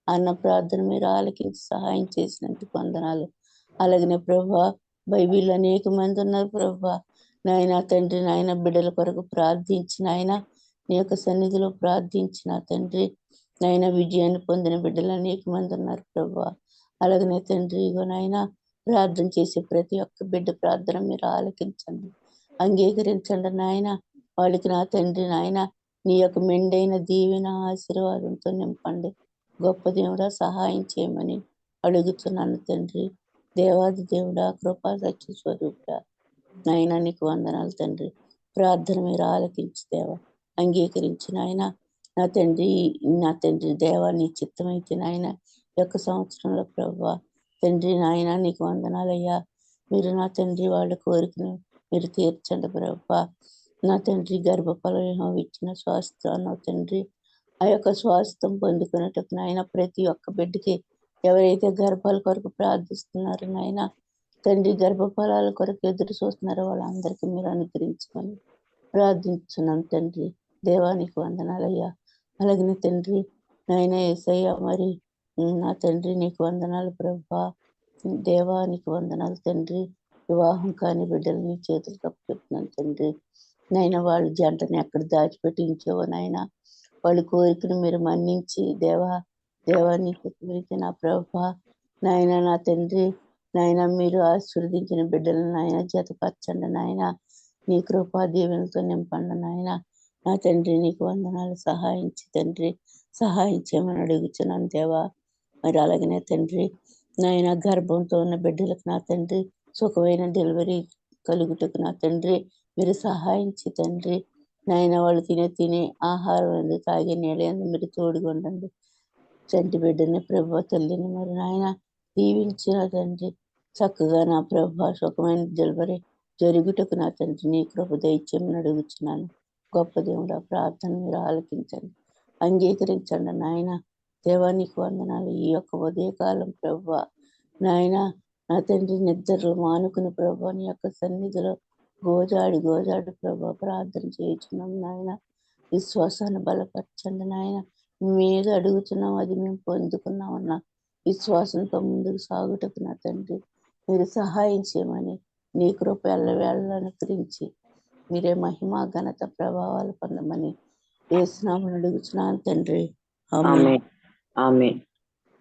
అన్న ప్రార్థన మీరు ఆలకించి సహాయం చేసినందుకు వందనాలు. అలాగనే ప్రభా, బైబిల్ అనేక మంది ఉన్నారు ప్రభా నాయన తండ్రి. నాయన బిడ్డల కొరకు ప్రార్థించిన ఆయన నీ యొక్క సన్నిధిలో ప్రార్థించిన తండ్రి నాయన విజయాన్ని పొందిన బిడ్డలు అనేక మంది ఉన్నారు ప్రభా. అలాగనే తండ్రి ఇగో నాయన ప్రార్థన చేసే ప్రతి ఒక్క బిడ్డ ప్రార్థన మీరు ఆలకించండి, అంగీకరించండి నాయన. వాళ్ళకి నా తండ్రి నాయన నీ యొక్క మెండైన దీవెన ఆశీర్వాదంతో నింపండి. గొప్ప దేవుడా సహాయం చేయమని అడుగుతున్నాను తండ్రి. దేవాది దేవుడా, కృపా సత్య స్వరూపుడా నాయన నీకు వందనాలు తండ్రి. ప్రార్థన మీరు ఆలకించి దేవా అంగీకరించిన ఆయన నా తండ్రి దేవా నీ చిత్తమైతే నాయన యొక్క సంవత్సరంలో ప్రభా తండ్రి నాయన నీకు వందనాలయ్యా. మీరు నా తండ్రి వాళ్ళ కోరికను మీరు తీర్చండి ప్రభా. నా తండ్రి గర్భఫలం ఇచ్చిన స్వాస్థ్యం తండ్రి ఆ యొక్క స్వాస్థ్యం పొందుకున్నట్టు నాయన ప్రతి ఒక్క బిడ్డకి ఎవరైతే గర్భాల కొరకు ప్రార్థిస్తున్నారో నాయన తండ్రి, గర్భఫలాల కొరకు ఎదురు చూస్తున్నారో వాళ్ళందరికీ మీరు అనుగ్రహించుకొని ప్రార్థించున్నాం తండ్రి. దేవానికి వందనాలయ్యా. అలాగనే తండ్రి నాయన యేసయ్య మరి నా తండ్రి నీకు వందనాలు ప్రభా. దేవానికి వందనాలు తండ్రి. వివాహం కాని బిడ్డలు నీ చేతులు కప్పుతున్నాను తండ్రి. నాయన వాళ్ళ జంటని ఎక్కడ దాచిపెట్టించావో నాయన వాళ్ళ కోరికను మీరు మన్నించి దేవానికి నా ప్రభా నాయన నా తండ్రి నాయన మీరు ఆశీర్వదించిన బిడ్డలను నాయన జతపరచండి నాయన. నీ కృపా దీవెనతో నింపండి నాయన. నా తండ్రి నీకు వందనాలు. సహాయించి తండ్రి, సహాయం చేయమని అడుగుచున్నాను దేవా. మరి అలాగనే తండ్రి నాయన గర్భంతో ఉన్న బిడ్డలకు నా తండ్రి సుఖమైన డెలివరీ కలుగుటకు నా తండ్రి మీరు సహాయించి తండ్రి నాయన వాళ్ళు తినే ఆహారం ఎందు తాగే నీళ్ళ ఎందు మీరు తోడుగా ఉండండి. చంటి బిడ్డని ప్రభు తల్లిని మరి నాయన దీవించిన తండ్రి చక్కగా నా ప్రభు సుఖమైన డెలివరీ జరుగుటకు నా తండ్రి నీ కృప దయచేయమని అడుగుచున్నాను. గొప్ప దేవుడా, ప్రార్థన మీరు ఆలకించండి, అంగీకరించండి నాయన. దేవానికి వందనాలు. ఈ యొక్క ఉదయకాలం ప్రభు నాయన నా తండ్రి నిద్రలు మానుకుని ప్రభు నీ యొక్క సన్నిధిలో గోజాడు ప్రభు ప్రార్థన చేయించున్నాం నాయన. విశ్వాసాన్ని బలపరచండి నాయన. మీద అడుగుతున్నాం, అది మేము పొందుకున్నామన్న విశ్వాసంతో ముందుకు సాగుటకు నా తండ్రి మీరు సహాయం చేయమని నీ కృప ఎల్లవేళ అనుకరించి మీరే మహిమ ఘనత ప్రభావాలు పొందమని యేసునామమున అడుగుచున్నాను తండ్రి. ఆమేన్. ఆమేన్.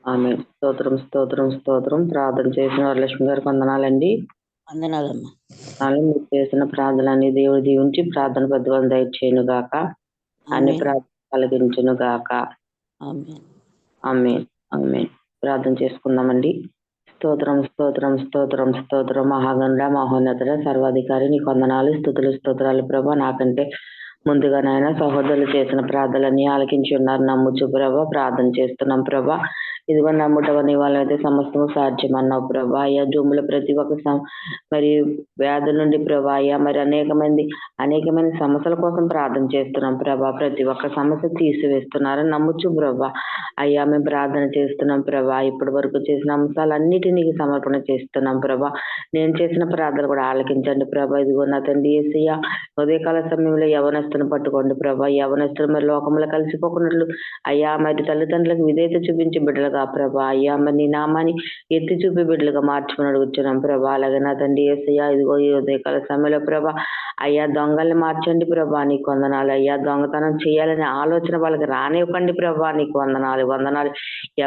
ఆమేన్. స్తోత్రం స్తోత్రం స్తోత్రం. ప్రార్థన చేసిన వరలక్ష్మి గారికి వందనాలండి. వందనాలమ్మా. మీరు చేసిన ప్రార్థనని దేవుడు దీవించి ప్రార్థన ప్రతిఫలం దయచేయును గాక. అన్ని ప్రార్థన కలిగించును గాక. ఆమేన్. ఆమేన్. ఆమేన్. ప్రార్థన చేసుకుందామండి. స్తోత్రం స్తోత్రం స్తోత్రం స్తోత్రం. మహాగండ మహోన్నతుడ సర్వాధికారి నీకు వందనాలు, స్తుతులు స్తోత్రాలు ప్రభా. నాకంటే ముందుగా నాయన సహోదరులు చేసిన ప్రార్థనలన్నీ ఆలకించి ఉన్నారు నమ్ముచు ప్రభా. ప్రార్థన చేస్తున్నాం ప్రభా. ఇదిగో నమ్ముటవని వాళ్ళైతే సమస్తము సాధ్యమన్నావు ప్రభా. అయ్యా జూముల ప్రతి ఒక్క మరి వ్యాధుల నుండి ప్రభా అయ్యా మరి అనేకమైన సమస్యల కోసం ప్రార్థన చేస్తున్నాం ప్రభా. ప్రతి ఒక్క సమస్య తీసివేస్తున్నారని నమ్ముచు ప్రభా. అయ్యా మేము ప్రార్థన చేస్తున్నాం ప్రభా. ఇప్పటి వరకు చేసిన అంశాలన్నిటినీ సమర్పణ చేస్తున్నాం ప్రభా. నేను చేసిన ప్రార్థన కూడా ఆలకించండి ప్రభా. ఇదిగో నా తండ్రి యేసయ్య ఉదయకాల సమయంలో యవనస్తులను పట్టుకోండి ప్రభా. యవనస్తులు మరి లోకంలో కలిసిపోకున్నట్లు అయ్యా మరి తల్లిదండ్రులకు విధేయత చూపించి బిడ్డలుగా ప్రభా అయ్యా మరి నీ నామాన్ని ఎత్తి చూపి బిడ్డలుగా మార్చుకుని అడుగుతున్నాం ప్రభా. అలాగే నా తండ్రి యేసయ్య ఇదిగో ఈ ఉదయకాల సమయంలో ప్రభా అయ్యా దొంగల్ని మార్చండి ప్రభా. నీకు వందనాలు అయ్యా. దొంగతనం చేయాలనే ఆలోచన వాళ్ళకి రానివ్వకండి ప్రభా. నీకు వందనాలు.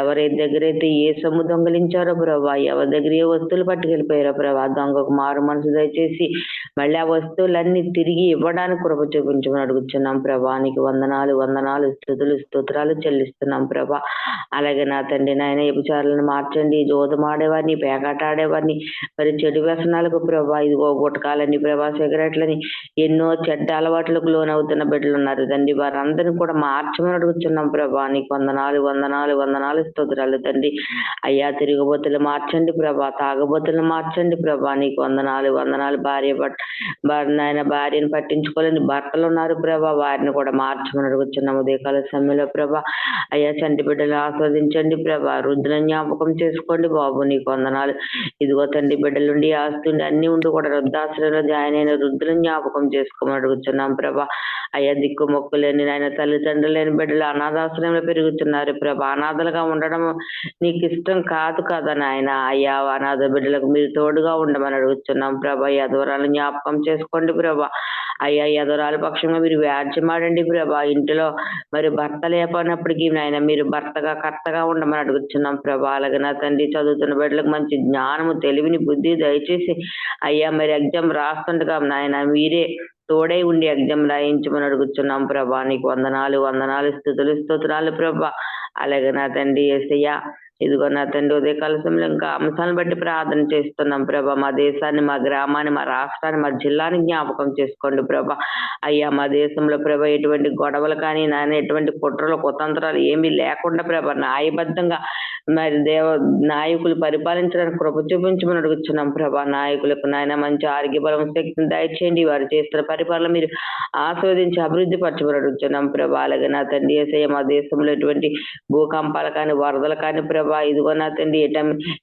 ఎవరి దగ్గరైతే ఏ సొమ్ము దొంగలించారో ప్రభా, ఎవరి దగ్గర ఏ వస్తువులు పట్టుకెళ్ళిపోయారో ప్రభా, దొంగకు మారు మనసు దయచేసి మళ్ళీ ఆ వస్తువులన్నీ తిరిగి ఇవ్వడానికి కృప చూపించమని అడుగుతున్నాం ప్రభా. నీకు వందనాలు స్తుతులు స్తోత్రాలు చెల్లిస్తున్నాం ప్రభా. అలాగే నా తండ్రి నాయన వ్యభిచారులను మార్చండి, జోదమాడేవారిని, పేకాట ఆడేవారిని, మరి చెడు వ్యసనాలకు ప్రభా ఇదిగో గుటకాలని ప్రభా, సిగరెట్లని ఎన్నో చెడ్డ అలవాట్లకు లోనవుతున్న బిడ్డలు ఉన్నారు తండ్రి. వారందరినీ కూడా మార్చమని అడుగుతున్నాం ప్రభా. నీకు వందనాలు స్తోత్రాలు తండ్రి. అయ్యా తిరుగుబోతులు మార్చండి ప్రభా, తాగబోతులు మార్చండి ప్రభా. నీకు వందనాలు. భార్యను పట్టించుకోలేని భర్తలు ఉన్నారు ప్రభా, వారిని కూడా మార్చమని అడుగుతున్నాము ఉదయకాల సమయంలో ప్రభా. అయ్యా చంటి బిడ్డలు ఆస్వాదించండి ప్రభా. వృద్ధులను జ్ఞాపకం చేసుకోండి బాబు. నీకు వందనాలు. ఇదిగో తండ్రి బిడ్డలుండి ఆస్తుండి అన్ని ఉండి కూడా వృద్ధాశ్రయంలో జాయిన్ అయిన వృద్ధులను జ్ఞాపకం చేసుకోమని అడుగుతున్నాం ప్రభా. అయ్యా దిక్కు మొక్కు లేని నాయన తల్లిదండ్రులు లేని బిడ్డలు అనాథాశ్రయంలో పెరుగుతున్నారు ప్రభా. అనాథలుగా ఉండడం నీకు ఇష్టం కాదు కదా నాయన. అయ్యా అనాథ బిడ్డలకు మీరు తోడుగా ఉండమని అడుగుతున్నాం ప్రభా. యదవరాలను జ్ఞాపకం చేసుకోండి ప్రభా. అయ్యా యదవరాల పక్షంగా మీరు వ్యాజ్యమాడండి ప్రభా. ఇంటిలో మరి భర్త లేకపోయినప్పటికీ నాయన మీరు భర్తగా కర్తగా ఉండమని అడుగుతున్నాం ప్రభా. అలాగే నా తండ్రి చదువుతున్న బిడ్డలకు మంచి జ్ఞానము తెలివిని బుద్ధి దయచేసి అయ్యా మరి ఎగ్జామ్ రాస్తుండగా నాయన మీరే తోడై ఉండి ఎగ్జామ్ రాయించమని అడుగుతున్నాం ప్రభా. నీకు వందనాలు స్తుతులు స్తోత్రాలు ప్రభా. అలాగే నా తండ్రి యేసయ్య ఇదిగో నా తండ్రి ఉదయకాల సమయంలో ఇంకా అంశాలను బట్టి ప్రార్థన చేస్తున్నాం ప్రభా. మా దేశాన్ని, మా గ్రామాన్ని, మా రాష్ట్రాన్ని, మా జిల్లాని జ్ఞాపకం చేసుకోండి ప్రభా. అయ్యా మా దేశంలో ప్రభా ఎటువంటి గొడవలు కానీ నాయన ఎటువంటి కుట్రలు కుతంత్రాలు ఏమీ లేకుండా ప్రభా న్యాయబద్ధంగా మరి నాయకులు పరిపాలించడానికి కృప చూపించమని అడుగుతున్నాం ప్రభా. నాయకులకు నాయన మంచి ఆరోగ్య బలం శక్తిని దయచేయండి. వారు చేస్తున్న పరిపాలన మీరు ఆస్వాదించి అభివృద్ధి పరచమని అడుగుతున్నాం ప్రభా. అలాగే నా తండ్రి యేసయ్య మా దేశంలో ఎటువంటి భూకంపాలు కానీ వరదలు కానీ ప్రభా ఇదిగో నా తండ్రి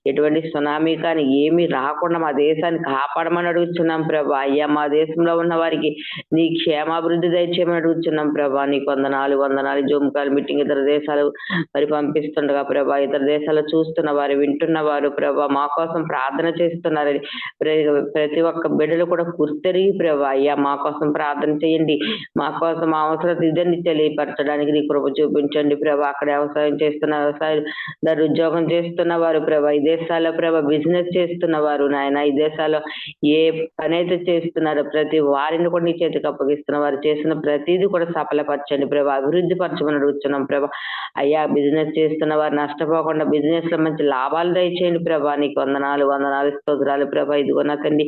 ఎటువంటి సునామీ కానీ ఏమీ రాకుండా మా దేశాన్ని కాపాడమని అడుగుతున్నాం ప్రభా. అయ్యా మా దేశంలో ఉన్న వారికి నీ క్షేమాభివృద్ధి దయచేయమని అడుగుతున్నాం ప్రభా. నీకు వందనాలు. జూమ్కాల్ మీటింగ్ ఇతర దేశాలు మరి పంపిస్తుండగా ప్రభా, ఇతర దేశాలు చూస్తున్న వారు, వింటున్న వారు ప్రభా మా కోసం ప్రార్థన చేస్తున్నారని ప్రతి ఒక్క బిడ్డలు కూడా గుర్తెరిగి ప్రభా అయ్యా మా కోసం ప్రార్థన చేయండి. మా కోసం అవసరం ఇదని తెలియపరచడానికి నీ కృప చూపించండి ప్రభా. అక్కడ వ్యవసాయం చేస్తున్న వ్యవసాయదారు ఉద్యోగం చేస్తున్న వారు ప్రభా, ఈ దేశాల్లో ప్రభా బిజినెస్ చేస్తున్న వారు నాయన, ఈ దేశాల్లో ఏ పని అయితే చేస్తున్నారో ప్రతి వారిని కూడా నీ చేతికి అప్పగిస్తున్న వారు చేసిన ప్రతిదీ కూడా సఫలపరచండి ప్రభా, అభివృద్ధి పరచమని అడుగుతున్నాం ప్రభా. అయ్యా బిజినెస్ చేస్తున్న వారు నష్టపోకుండా బిజినెస్ లో మంచి లాభాలు దయచేయండి ప్రభా. నీకు వందనాలు స్తోత్రాలు ప్రభా. ఇదిగో నా తండ్రి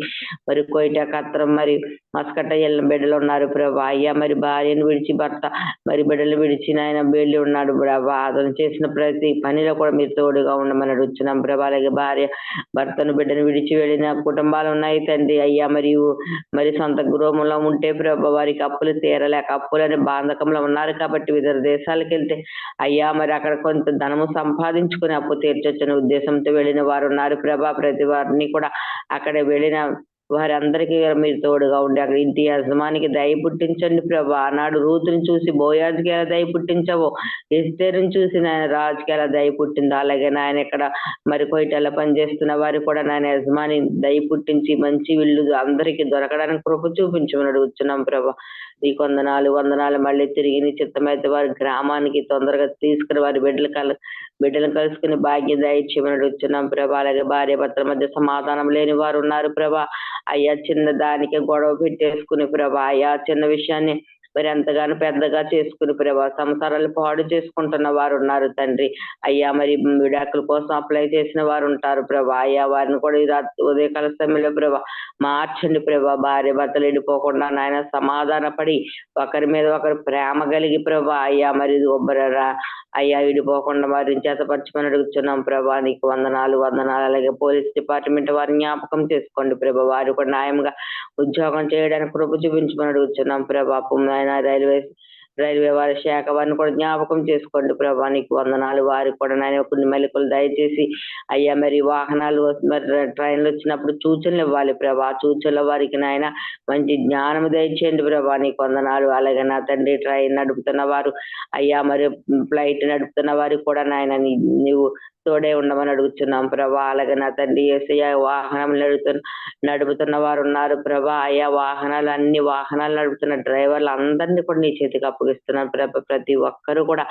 మరి కోయిట కత్రం మరి మస్కట్ట ఎల్లం బిడ్డలు ఉన్నారు ప్రభా. అయ్యా మరి భార్యను విడిచి భర్త మరి బిడ్డలు విడిచి నాయన బేళ్ళు ఉన్నాడు ప్రభా. అతను చేసిన ప్రతి పనిలో కూడా మీరు తోడుగా ఉండమని అడుగుతున్నాం ప్రభా. అలాగే భార్య భర్తను బిడ్డను విడిచి వెళ్ళిన కుటుంబాలు ఉన్నాయి తండ్రి. అయ్యా మరి సొంత గృహంలో ఉంటే ప్రభా వారికి అప్పులు తీరలేక అప్పులని బాంధకంలో ఉన్నారు కాబట్టి ఇతర దేశాలకు వెళ్తే అయ్యా మరి అక్కడ కొంత ధనము సంపాదించుకుని అప్పు తీర్చొచ్చని ఉద్దేశంతో వెళ్ళిన వారు ఉన్నారు ప్రభా. ప్రతి వారిని కూడా అక్కడ వెళ్ళిన వారందరికీ మీరు తోడుగా ఉండి అక్కడ ఇంటి యజమానికి దయ పుట్టించండి ప్రభా. ఆనాడు రూతుని చూసి బోయాజుకి ఎలా దయ పుట్టించవో ఎస్తేరుని చూసి నాయన రాజుకి ఎలా దయ పుట్టిందో అలాగే నాయన ఇక్కడ మరి కోయిటలో పనిచేస్తున్న వారు కూడా నాయన యజమాని దయ పుట్టించి మంచి ఇల్లు అందరికీ దొరకడానికి కృప చూపించమని అడుగుతున్నాం ప్రభా. నీకు వందనాలు మళ్ళీ తిరిగి నీ చిత్తమైతే వారి గ్రామానికి తొందరగా తీసుకుని వారి బిడ్డలను కలుసుకుని భాగ్యం దయచేయమని అడుగుతున్నాం ప్రభా. అలాగే భార్య భర్తల మధ్య సమాధానం లేని వారు ఉన్నారు ప్రభా. అయ్యా చిన్న దానికి గొడవ పెట్టేసుకుని ప్రభా, అయ్యా చిన్న విషయాన్ని మరి ఎంతగానో పెద్దగా చేసుకుని ప్రభా సంసారాలు పాడు చేసుకుంటున్న వారు ఉన్నారు తండ్రి. అయ్యా మరి విడాకుల కోసం అప్లై చేసిన వారు ఉంటారు ప్రభా. అయ్యా వారిని కూడా ఈ ఉదయకాల సమయంలో ప్రభా మార్చండి ప్రభా. భార్య భర్తలు ఎండిపోకుండా నాయన సమాధాన పడి ఒకరి మీద ఒకరు ప్రేమ కలిగి ప్రభా. అయ్యా మరి అయ్యా విడిపోకుండా వారిని చేతపరచమని అడుగుతున్నాం ప్రభా. నీకు వందనాలు. అలాగే పోలీస్ డిపార్ట్మెంట్ వారిని జ్ఞాపకం చేసుకోండి ప్రభా. వారు కూడా న్యాయంగా ఉద్యోగం చేయడానికి కృప చూపించమని అడుగుతున్నాం ప్రభా. రైల్వే వారి శాఖ వారిని కూడా జ్ఞాపకం చేసుకోండి ప్రభా. నీకు వందనాలు. వారికి కూడా నాయన కొన్ని మెలకులు దయచేసి అయ్యా మరి వాహనాలు మరి ట్రైన్లు వచ్చినప్పుడు సూచనలు ఇవ్వాలి ప్రభా. సూచనల వారికి నాయన మంచి జ్ఞానం దయచేయండి ప్రభా. నీకు వందనాలు. అలాగే నా తండ్రి ట్రైన్ నడుపుతున్న వారు అయ్యా మరి ఫ్లైట్ నడుపుతున్న వారికి కూడా నాయన నీవు తోడే ఉండమని అడుగుతున్నాం ప్రభా. అలాగే నా తండ్రి యేసయ్య వాహనం నడుపుతున్న వారు ఉన్నారు ప్రభా. అయ్యా అన్ని వాహనాలు నడుపుతున్న డ్రైవర్లు అందరినీ కూడా నీ చేతికి అప్పగిస్తున్నాను ప్రభా. ప్రతి ఒక్కరు కూడా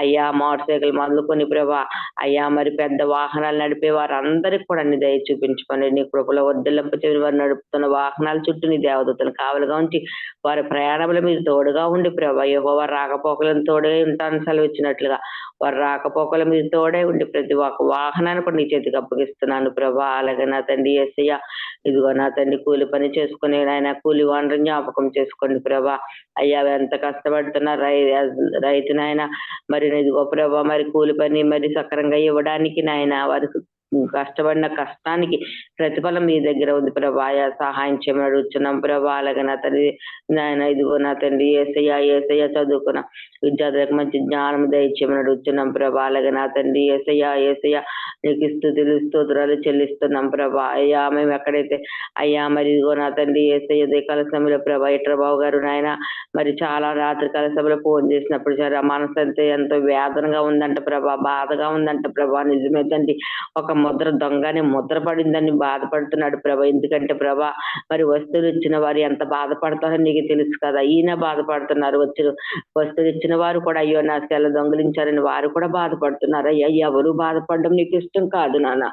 అయ్యా మోటార్ సైకిల్ మొదలుకొని ప్రభా అయ్యా మరి పెద్ద వాహనాలు నడిపే వారు అందరికి కూడా నీ దయ చూపించుకోండి. నీ కృపలో వడ్డెల్లంప చెవి వారు నడుపుతున్న వాహనాల చుట్టూ నీ దేవదూతను కావలుగా ఉంచి వారి ప్రయాణంలో మీరు తోడుగా ఉండి ప్రభా. యెహోవా రాకపోకలను తోడే ఉంటాను సెలవిచ్చినట్లుగా వారు రాకపోకలు మీరు తోడే ఉండి ప్రతి ఒక్క వాహనాన్ని కూడా నీ చేతికి అప్పగిస్తున్నాను ప్రభా. అలాగే నా తండ్రి యేసయ్య ఇదిగో నా తండ్రి కూలి పని చేసుకుని నాయన కూలి వాండ్రం జ్ఞాపకం చేసుకోండి ప్రభా. అయ్యా ఎంత కష్టపడుతున్నా రైతు నాయన మరి ఇదిగో ప్రభా మరి కూలి పని మరి సక్రంగా ఇవ్వడానికి నాయన వారికి కష్టపడిన కష్టానికి ప్రతిఫలం మీ దగ్గర ఉంది ప్రభా. ఆయా సహాయం చేయమని అడుగుతున్నాం ప్రభా. అలాగే నా తండ్రి నాయన ఇదిగో నా తండ్రి యేసయ్య చదువుకున్న విద్యార్థులకు మంచి జ్ఞానం దయచేయమని అడుగుతున్నాం ప్రభా. అలాగే నా తండ్రి యేసయ్య నీకు స్తోత్రాలు చెల్లిస్తున్నాం ప్రభా. అయ్యా మేము ఎక్కడైతే అయ్యా మరి ఇదిగో నా తండ్రి యేసయ్య ఉదయకాల సమయంలో ప్రభా ఇట్రబాబు గారు నాయన మరి చాలా రాత్రికాల సభలో ఫోన్ చేసినప్పుడు సరే మనసు అంతే ఎంతో వేదనగా ఉందంట ప్రభా, బాధగా ఉందంట ప్రభా. నిజమే తండ్రి ఒక ముద్ర దొంగని ముద్ర పడిందని బాధపడుతున్నాడు ప్రభా. ఎందుకంటే ప్రభా మరి వస్తువులు ఇచ్చిన వారు ఎంత బాధపడతారో నీకు తెలుసు కదా. ఈయన బాధపడుతున్నారు. వస్తువులు ఇచ్చిన వారు కూడా అయ్యో నా సెల దొంగలించారని వారు కూడా బాధపడుతున్నారు. అయ్యా ఎవరు బాధపడడం నీకు ఇష్టం కాదు నాన్న.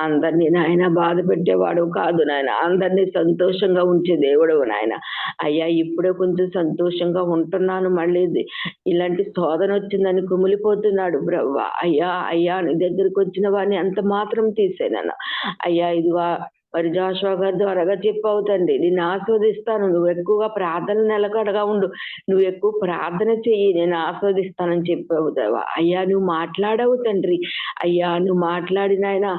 అందరినీ నాయన బాధ పెట్టేవాడు కాదు నాయన, అందరినీ సంతోషంగా ఉంచే దేవుడు నాయన. అయ్యా ఇప్పుడే కొంచెం సంతోషంగా ఉంటున్నాను, మళ్ళీ ఇలాంటి శోధన వచ్చిందని కుమిలిపోతున్నాడు బ్రవ్వ. అయ్యా నీ దగ్గరికి వచ్చిన వాడిని అంత మాత్రం తీసేనన్న అయ్యా. ఇదిగో మరి జాషువా గారి ద్వారాగా చెప్పావు తండ్రి, నిన్ను ఆస్వాదిస్తాను, నువ్వు ఎక్కువగా ప్రార్థన నిలకడగా ఉండు, నువ్వు ఎక్కువ ప్రార్థన చెయ్యి, నేను ఆస్వాదిస్తానని చెప్పావు దేవా. అయ్యా నువ్వు మాట్లాడావు తండ్రి. అయ్యా నువ్వు మాట్లాడినాయన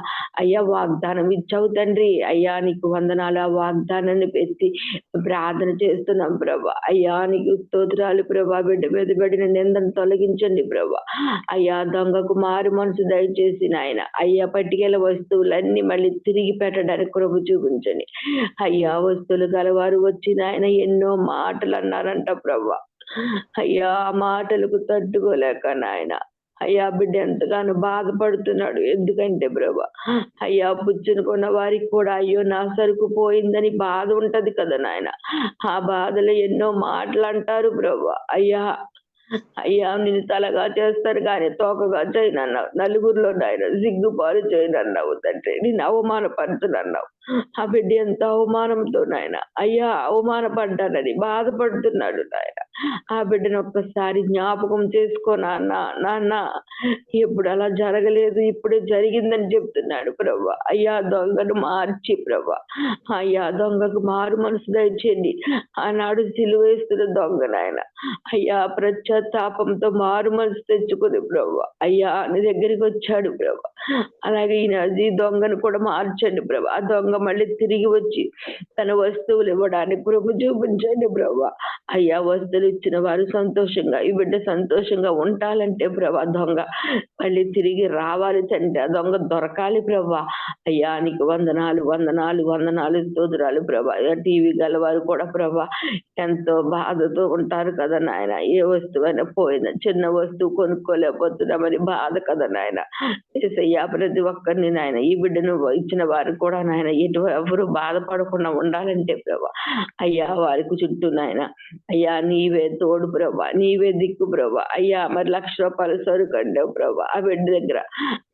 అయ్యా వాగ్దానం ఇచ్చావు తండ్రి. అయ్యా నీకు వందనాలు. ఆ వాగ్దానాన్ని పెట్టి ప్రార్థన చేస్తున్నాం ప్రభా. అయ్యా నీకు స్తోత్రాలు ప్రభా. బిడ్డ మీద పడిన నిందను తొలగించండి ప్రభా. అయ్యా దొంగకు మారు మనసు దయచేసి నాయన అయ్యా పట్టుకెళ్ళ వస్తువులన్నీ మళ్ళీ తిరిగి పెట్టడానికి ప్రభు చూపించండి. అయ్యా వస్తువులు గలవారు వచ్చి నాయన ఎన్నో మాటలు అన్నారంట ప్రభా. అయ్యా ఆ మాటలకు తట్టుకోలేక నాయన అయ్యా బిడ్డ ఎంతగానో బాధపడుతున్నాడు. ఎందుకంటే ప్రభా అయ్యా పుచ్చునుకున్న వారికి కూడా అయ్యో నా సరుకు పోయిందని బాధ ఉంటది కదా నాయన. ఆ బాధలో ఎన్నో మాటలు అంటారు ప్రభా. అయ్యా అయ్యా నిన్ను తలగా చేస్తారు కానీ తోకగా చేయనన్నావు. నలుగురిలో నాయన సిగ్గుపాలు చేయనన్నావు తండ్రి. నిన్ను అవమానపడుతున్నన్నావు. ఆ బిడ్డ ఎంత అవమానంతో నాయన అయ్యా అవమానపడ్డానని బాధపడుతున్నాడు నాయన. ఆ బిడ్డను ఒక్కసారి జ్ఞాపకం చేసుకో నాన్న. నాన్న ఇప్పుడు అలా జరగలేదు, ఇప్పుడే జరిగిందని చెప్తున్నాడు ప్రభా. అయ్యా దొంగను మార్చి ప్రభా, అయ్యా దొంగకు మారు మనసు దయచేయండి. ఆనాడు సిలువేస్తున్న దొంగ నాయన అయ్యా పశ్చాత్తాపంతో మారు మనసు తెచ్చుకుని ప్రభా అయ్యా నీ దగ్గరికి వచ్చాడు ప్రభా. అలాగే ఈ దొంగను కూడా మార్చండి ప్రభా. ఆ దొంగ మళ్ళీ తిరిగి వచ్చి తన వస్తువులు ఇవ్వడానికి ప్రభు చూపించండి ప్రభా. అయ్యా వస్తువులు ఇచ్చిన వారు సంతోషంగా, ఈ బిడ్డ సంతోషంగా ఉండాలంటే ప్రభా దొంగ మళ్ళీ తిరిగి రావాలి తండ్రి. ఆ దొంగ దొరకాలి ప్రభా. అయ్యా నీకు వందనాలు వందనాలు వందనాలు స్తోత్రాలు ప్రభా. టీవీ గలవారు కూడా ప్రభా ఎంతో బాధతో ఉంటారు కదా నాయన. ఏ వస్తువు అయినా పోయినా చిన్న వస్తువు కొనుక్కోలేకపోతున్నామని బాధ కదా నాయన. ఏసయ్యా ప్రతి ఒక్కరిని నాయన ఈ బిడ్డను ఇచ్చిన వారు కూడా నాయన ఎవరు బాధపడకుండా ఉండాలంటే ప్రభా అయ్యా వారికి చుట్టూ నాయన అయ్యా నీవే తోడు ప్రభా, నీవే దిక్కు ప్రభా. అయ్యా మరి 1,00,000 రూపాయలు సరుకు అంటావు ప్రభా ఆ బిడ్డ దగ్గర.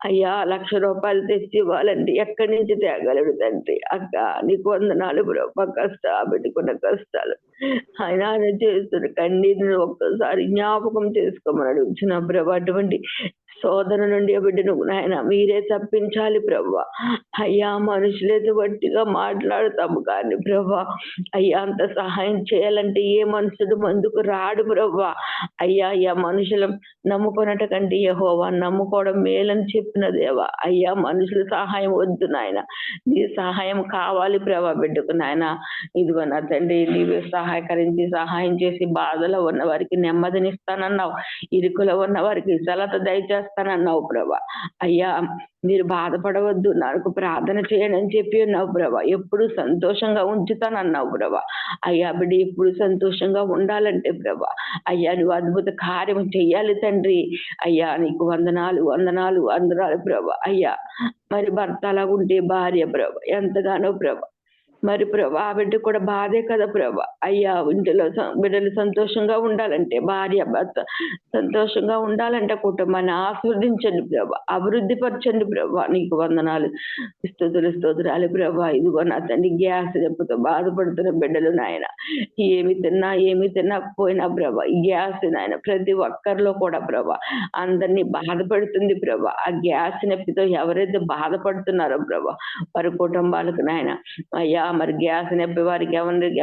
అయ్యా 1,00,000 రూపాయలు తెచ్చి ఇవ్వాలంటే ఎక్కడి నుంచి తేగలడు తండ్రి. అక్క నీకు వందనాలు ప్రభా. పెట్టుకున్న కష్టాలు ఆయన చేస్తున్న కన్నీటిని ఒక్కసారి జ్ఞాపకం చేసుకోమని అడుగుతున్నా ప్రభా. అటువంటి శోధన నుండి ఆ బిడ్డను నాయన మీరే తప్పించాలి ప్రభా. అయ్యా మనుషులైతే వట్టిగా మాట్లాడతాము కానీ ప్రభా అయ్యా అంత సహాయం చేయాలంటే ఏ మనుషుడు ముందుకు రాడు ప్రభా. అయ్యా అయ్యా మనుషులు నమ్ముకున్నట కంటే యెహోవా నమ్ముకోవడం మేలని చెప్పిన దేవా. అయ్యా మనుషుల సహాయం వద్దు నాయన, నీ సహాయం కావాలి ప్రభా బిడ్డకు నాయన. ఇదిగో నా తండ్రి నీవే సహాయం చేసి బాధలో ఉన్న వారికి నెమ్మదినిస్తానన్నావు, ఇరుకులో ఉన్న వారికి సలత దయచేస్తానన్నావు ప్రభా. అయ్యా మీరు బాధపడవద్దు, నాకు ప్రార్థన చేయండి అని చెప్పి ఉన్నావు ప్రభా. ఎప్పుడు సంతోషంగా ఉంచుతానన్నావు ప్రభా. అయ్యా బిడ్డ ఎప్పుడు సంతోషంగా ఉండాలంటే ప్రభా అయ్యా నువ్వు అద్భుత కార్యం చెయ్యాలి తండ్రి. అయ్యా నీకు వందనాలు వందనాలు వందనాలు ప్రభా. అయ్యా మరి భర్త అలాగుంటే భార్య ప్రభా ఎంతగానో ప్రభా. మరి ప్రభా ఆ బిడ్డ కూడా బాధే కదా ప్రభా. అయ్యా ఇంటిలో బిడ్డలు సంతోషంగా ఉండాలంటే, భార్య భర్త సంతోషంగా ఉండాలంటే కుటుంబాన్ని ఆస్వాదించండి ప్రభా, అభివృద్ధి పరచండి ప్రభా. నీకు వందనాలు స్తోత్రాలు ప్రభా. ఇదిగో నా తండ్రి గ్యాస్ నొప్పితో బాధపడుతున్న బిడ్డలు నాయన ఏమి తినకపోయినా ప్రభా ఈ గ్యాస్ నాయన ప్రతి ఒక్కరిలో కూడా ప్రభా అందరినీ బాధపడుతుంది ప్రభా. ఆ గ్యాస్ నొప్పితో ఎవరైతే బాధపడుతున్నారో ప్రభా వారి కుటుంబాలకు నాయన అయ్యా మరి గ్యాస్ నొప్పి వారికి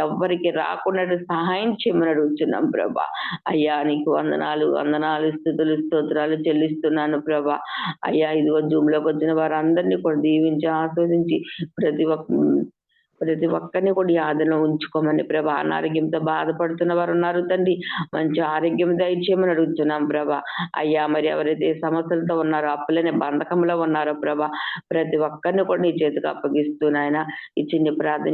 ఎవరికి రాకుండా సహాయం చేయమని అడుగుతున్నాం ప్రభా. అయ్యా నీకు వందనాలు స్తోత్రాలు చెల్లిస్తున్నాను ప్రభా. అయ్యా ఇదిగో జూమ్ లోకి వచ్చిన వారందరినీ కూడా దీవించి ఆస్వాదించి ప్రతి ఒక్కరిని కూడా ఈ ఆదరణ ఉంచుకోమని ప్రభా. అనారోగ్యంతో బాధపడుతున్న వారు ఉన్నారు తండ్రి, మంచి ఆరోగ్యం దయచేయమని అడుగుతున్నాం ప్రభా. అయ్యా మరి ఎవరైతే సమస్యలతో ఉన్నారో అప్పులనే బంధకంలో ఉన్నారో ప్రభా ప్రతి ఒక్కరిని కూడా నీ చేతికి అప్పగిస్తూ నాయన ఈ చిన్ని ప్రార్థన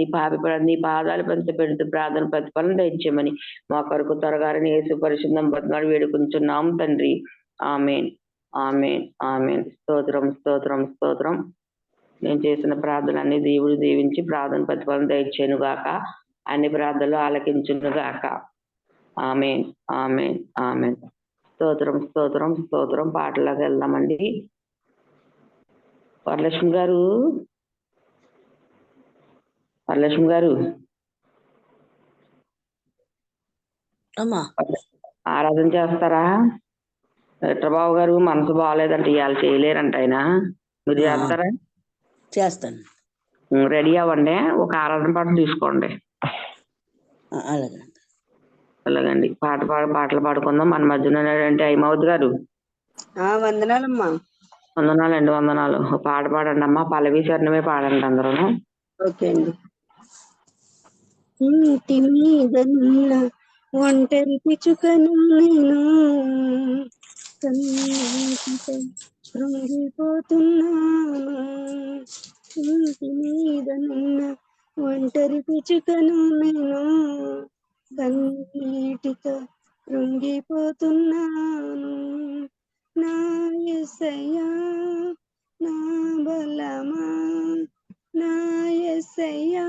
నీ పాదాలు పంచ పెడుతూ ప్రార్థన ప్రతిఫలం దయచేయమని మా కొరకు త్వరగా యేసు పరిశుద్ధం బతిమాడు వేడుకుంటున్నాం తండ్రి. ఆమేన్ ఆమేన్ ఆమేన్. స్తోత్రం. నేను చేసిన ప్రార్థనలన్నీ దేవుడు దీవించి ప్రార్థన ప్రతిఫలం దయచేయను గాక, అన్ని ప్రార్థనలు ఆలకించును గాక. ఆమేన్ ఆమేన్ ఆమేన్. స్తోత్రం. పాటలోకి వెళ్దామండి. వరలక్ష్మి గారు అమ్మా ఆరాధన చేస్తారా? వెట్రబాబు గారు మనసు బాగాలేదంట, ఇవాళ చేయలేరంట ఆయన. మీరు చేస్తారా? చేస్తాను. రెడీ అవ్వండి, ఒక ఆరాధన పాట తీసుకోండి. అలాగండి పాటలు పాడుకుందాం. మన మధ్యన అంటే హైమావతి గారు వందనాలమ్మా. వందనాలు. పాట పాడండి అమ్మా, పల్లవి చరణమే పాడండి అందరూ. ఓకే అండి. ఇంటి మీద ఒంటరి పిచుకను నేను కన్నీటితో కృంగిపోతున్నాను. ఇంటి మీద ఒంటరి పిచుకను నేను కన్నీటితో కృంగిపోతున్నాను. నా యేసయ్యా నా బలమా, నా యేసయ్యా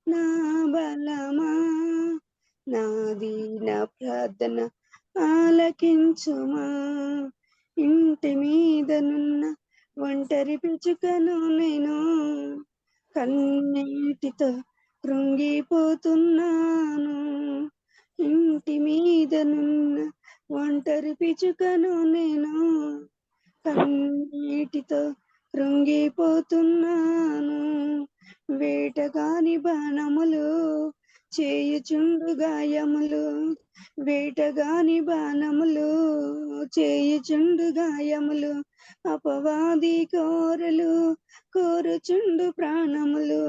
నా బలమా, నా దీన ప్రార్థన ఆలకించుమా. ఇంటి మీదనున్న ఒంటరి పిచుకను నేను, కన్నీటితో కృంగిపోతున్నాను. ఇంటి మీదనున్న ఒంటరి పిచుకను నేను, కన్నీటితో కృంగిపోతున్నాను. వేటగాని బాణములు చేయుచుండు గాయములు, వేటగాని బాణములు చేయుచుండు గాయములు, అపవాది కోరలు కోరుచుండు ప్రాణములు,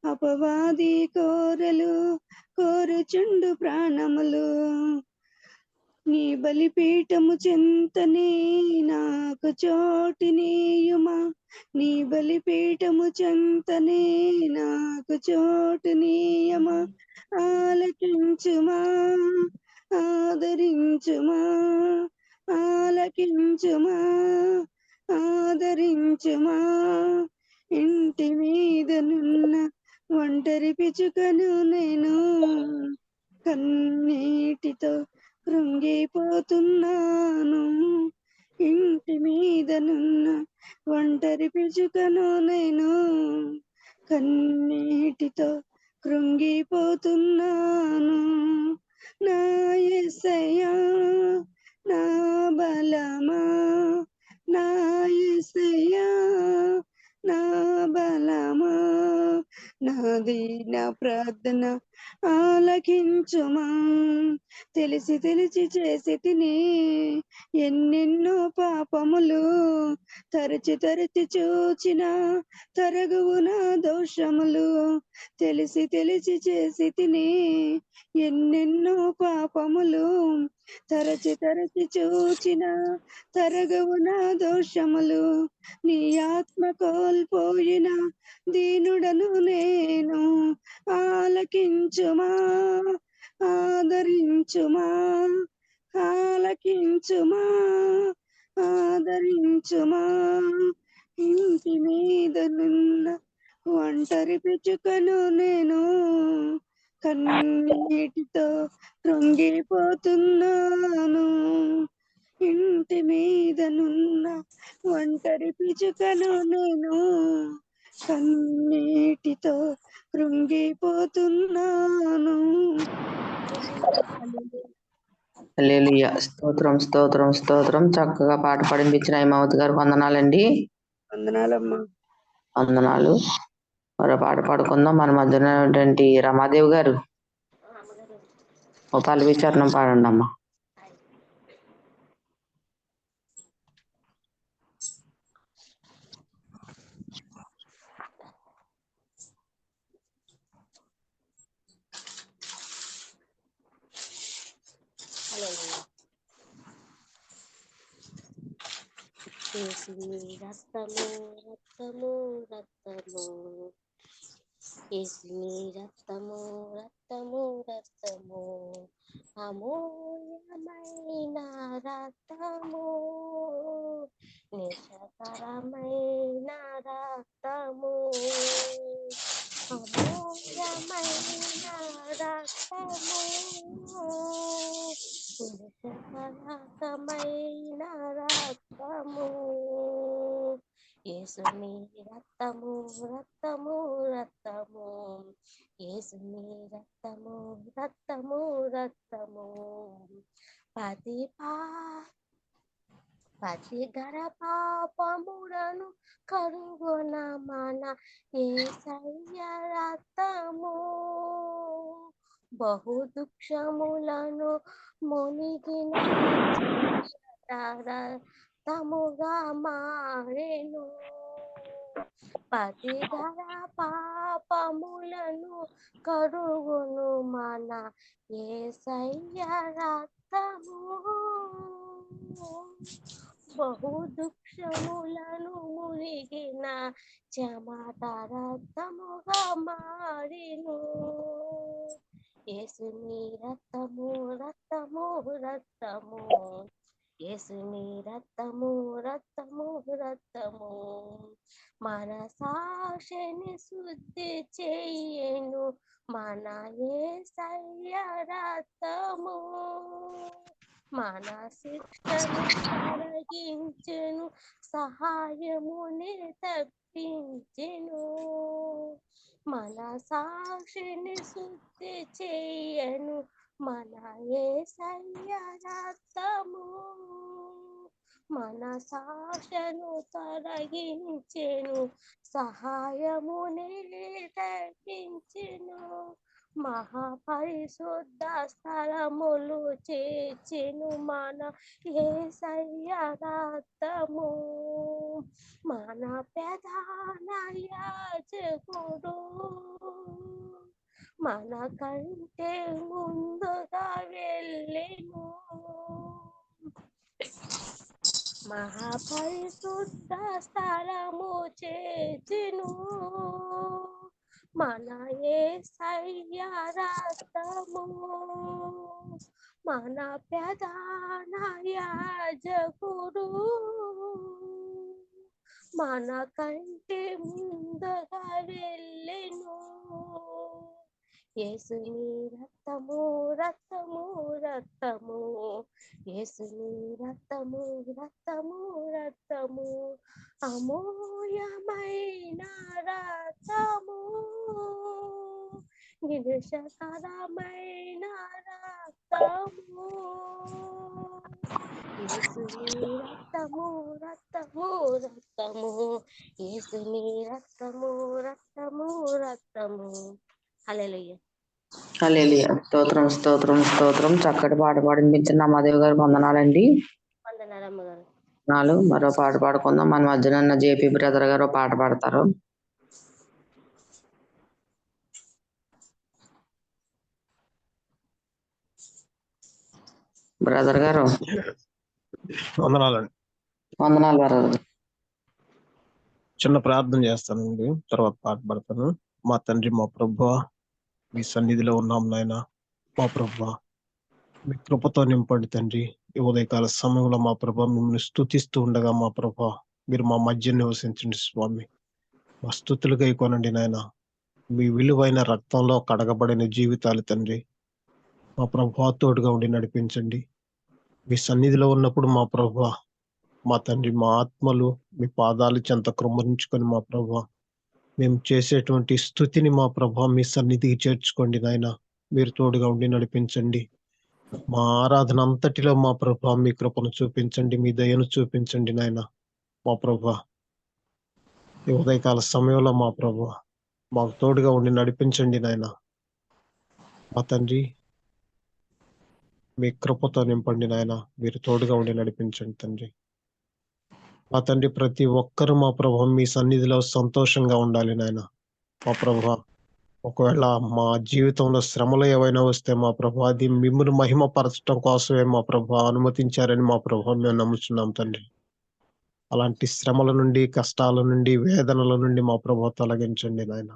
అపవాది కోరలు కోరుచుండు ప్రాణములు. నీ బలిపీఠము చెంతనే నాకు చోటునీయుమా, నీ బలిపీఠము చెంతనే నాకు చోటునీయమా. ఆలకించుమా, ఆదరించుమా, ఆలకించుమా, ఆదరించుమా. ఇంటి మీదనున్న ఒంటరి పిచుకను నేను, కన్నీటితో కృంగిపోతున్నాను. ఇంటి మీదనున్న ఒంటరి పిచుకను నేను, కన్నీటితో కృంగిపోతున్నాను. నా యేసయ్యా నా బలమా, నా యేసయ్యా నా బలమా, నా దీన ప్రార్థన ఆలకించుమా. తెలిసి తెలిసి చేసి తిని ఎన్నెన్నో పాపములు, తరచి తరచి చూచిన తరగువు నా దోషములు. తెలిసి తెలిసి చేసి తిని ఎన్నెన్నో పాపములు, తరచి తరచి చూచిన తరగవు నా దోషములు. నీ ఆత్మ కోల్పోయిన దీనుడను నేను, ఆలకించుమా, ఆదరించుమా, ఆలకించుమా, ఆదరించుమా. ఇంటి మీదనున్న ఒంటరి పిచుకను నేను, కన్నీటితో కృంగిపోతున్నాను. ఇంటి మీదనున్న ఒంటరి పిచుకను నేను, కన్నీటితో కృంగిపోతున్నాను. హల్లెలూయా. స్తోత్రం స్తోత్రం స్తోత్రం. చక్కగా పాట పాడించిన హైమావతి గారు వందనాలండి. వందనాలమ్మా. వందనాలు. మరో పాట పాడుకుందాం. మన మధ్యన ఉన్నటువంటి రమాదేవి గారు ఓ పల్లవి చరణం పాడండి అమ్మా. యేసుని రక్తము రక్తము రక్తము, యేసుని రక్తము రక్తము రక్తము, అమూల్యమైన రక్తము, నిషకరమైన రక్తము, అమూల్యమైన రక్తము, నిషకరమైన రక్తము, యేసుని రక్తము రక్తము రక్తము, యేసుని రక్తము రక్తము రక్తము, పతి గర పాపములను కడుగున మన యేసయ్య రక్తము, బహు దుఃఖములను మునిగిన రక్తముగా మారెను. పతి గర పాపములను కడుగును మన యేసయ్య రక్తము, బహు దుఃఖములను మునిగిన చెమట రక్తముగా మారిను. యేసుని రక్తము రక్తము రక్తము, యేసుని రక్తము రక్తము రక్తము, మన సాక్షిని శుద్ధి చేయను మన యేసయ్య రక్తము, మన శిక్షను తొలగించెను, సహాయమునే తప్పించెను. మన సాక్షిని శుద్ధి చేయను, మన యేసయ్య రక్తము. మన సాక్షను తొలగించెను, సహాయమునే తప్పించెను. మహాపరిశుద్ధ స్థలములు చేర్చెను, మన యేసయ్య రక్తము. మన ప్రధాన యాజకుడు మన కంటే ముందుగా వెళ్ళెను. మహాపరిశుద్ధ స్థలము చేర్చెను, మన యేసయ్య రక్తము. మన ప్రధాన యాజకుడు మన కంటే ముందుగా వెళ్ళెను. యేసుని రక్తము రక్తము రక్తము, యేసుని రక్తము రక్తము రక్తము, అమూల్యమైన రక్తము, నిరుషకరమైన రక్తము. యేసుని రక్తము రక్తము రక్తము, యేసుని రక్తము రక్తము రక్తము. హల్లెలూయా. హల్లెలూయా. స్తోత్రం స్తోత్రం స్తోత్రం. చక్కటి పాట పాడించిన అమ్మాదేవి గారు వందనాలండి. వందనాలమ్మ గారు. మరో పాట పాడుకుందాం. మన మధ్యన ఉన్న జేపీ బ్రదర్ గారు పాట పాడతారు. బ్రదర్ గారు. వందనాలండి. వందనాలు బ్రదర్. చిన్న ప్రార్థన చేస్తానండి, తర్వాత పాట పాడతాను. మా తండ్రి, మా ప్రభువా, మీ సన్నిధిలో ఉన్నాం నాయన. మా ప్రభువా, మీ కృపతో నింపండి తండ్రి. ఈ ఉదయకాల సమయంలో మా ప్రభువా మిమ్మల్ని స్తుతిస్తూ ఉండగా మా ప్రభువా మీరు మా మధ్య నివసించండి స్వామి. మా స్తుతులు గైకొనండి నాయన. మీ విలువైన రక్తంలో కడగబడిన జీవితాలు తండ్రి మా ప్రభువా తోడుగా ఉండి నడిపించండి. మీ సన్నిధిలో ఉన్నప్పుడు మా ప్రభువా మా తండ్రి మా ఆత్మలు మీ పాదాలు చెంత కృమ్మరించుకొని మా ప్రభువా మేము చేసేటువంటి స్తుతిని మా ప్రభువా మీ సన్నిధికి చేర్చుకోండి నాయన. మీరు తోడుగా ఉండి నడిపించండి. మా ఆరాధన అంతటిలో మా ప్రభువా మీ కృపను చూపించండి, మీ దయను చూపించండి నాయన. మా ప్రభువా ఈ ఉదయకాల సమయంలో మా ప్రభువా మాకు తోడుగా ఉండి నడిపించండి నాయన. మా తండ్రి మీ కృపతో నింపండి నాయన. మీరు తోడుగా ఉండి నడిపించండి తండ్రి. మా తండ్రి ప్రతి ఒక్కరు మా ప్రభువా మీ సన్నిధిలో సంతోషంగా ఉండాలి నాయన. మా ప్రభువా ఒకవేళ మా జీవితంలో శ్రమలు ఏవైనా వస్తే మా ప్రభువా అది మిమ్మల్ని మహిమపరచడం కోసమే మా ప్రభువా అనుమతించారని మా ప్రభువా మేము నమ్ముచున్నాం తండ్రి. అలాంటి శ్రమల నుండి, కష్టాల నుండి, వేదనల నుండి మా ప్రభువా తొలగించండి నాయన.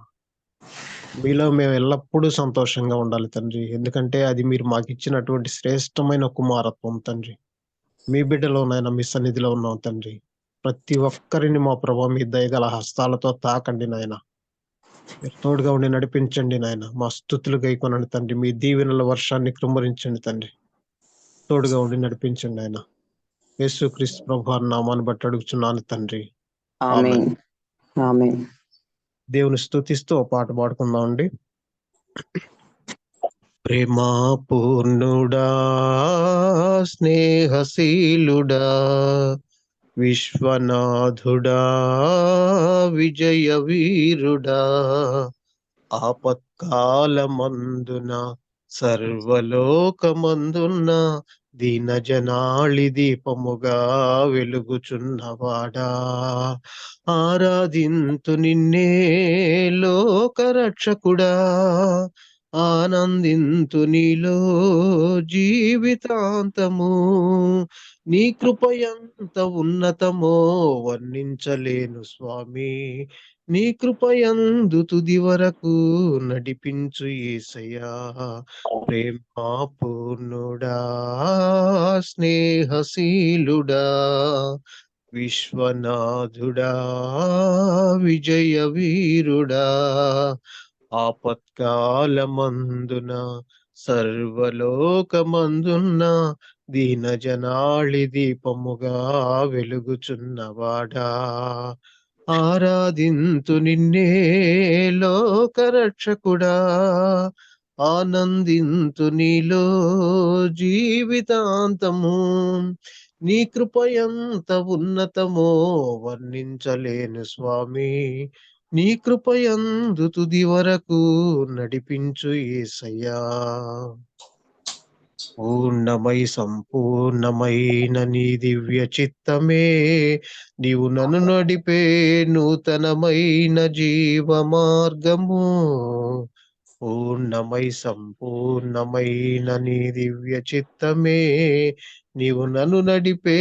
మీలో మేము ఎల్లప్పుడూ సంతోషంగా ఉండాలి తండ్రి. ఎందుకంటే అది మీరు మాకు ఇచ్చినటువంటి శ్రేష్టమైన కుమారత్వం తండ్రి. మీ బిడ్డలోనైనా మీ సన్నిధిలో ఉన్నాం తండ్రి. ప్రతి ఒక్కరిని మా ప్రభువా మీ దయగల హస్తాలతో తాకండి నాయన. మీరు తోడుగా ఉండి నడిపించండి నాయన. మా స్తుతులు గైకొనండి తండ్రి. మీ దీవెనల వర్షాన్ని కృమ్మరించండి తండ్రి. తోడుగా ఉండి నడిపించండి ఆయన. యేసుక్రీస్తు ప్రభువు నామాన్ని బట్టి అడుగుచున్నాను తండ్రి. ఆమేన్. ఆమేన్. దేవుని స్తుతిస్తూ ఓ పాట పాడుకుందాం అండి. ప్రేమా పూర్ణుడా, స్నేహశీలుడా, విశ్వనాథుడా, విజయ వీరుడా, ఆపత్కాలమందున సర్వలోకమందున్న దీన జనాళి దీపముగా వెలుగుచున్నవాడా, ఆరాధింతు నిన్నే లోకరక్షకుడా, ఆనందింతు నీలో జీవితాంతము, నీ కృప ఎంత ఉన్నతమో వర్ణించలేను స్వామి, నీ కృపయందు తుది వరకు నడిపించు యేసయ్యా. ప్రేమా పూర్ణుడా, స్నేహశీలుడా, విశ్వనాథుడా, విజయ వీరుడా, ఆపత్కాలమందున సర్వలోకమందున్న దీనజనాళి దీపముగా వెలుగుచున్నవాడా, ఆరాధింతు నిన్నే లోకరక్షకుడా, ఆనందింతు నీలో జీవితాంతము. నీ కృపయంత ఉన్నతమో వర్ణించలేను స్వామి, నీ కృపయందు తుది వరకు నడిపించు యేసయ్యా. పూర్ణమై సంపూర్ణమైన నీ దివ్య చిత్తమే నీవు నన్ను నడిపే నూతనమైన జీవ మార్గము. పూర్ణమై సంపూర్ణమైన నీ దివ్య చిత్తమే నీవు నన్ను నడిపే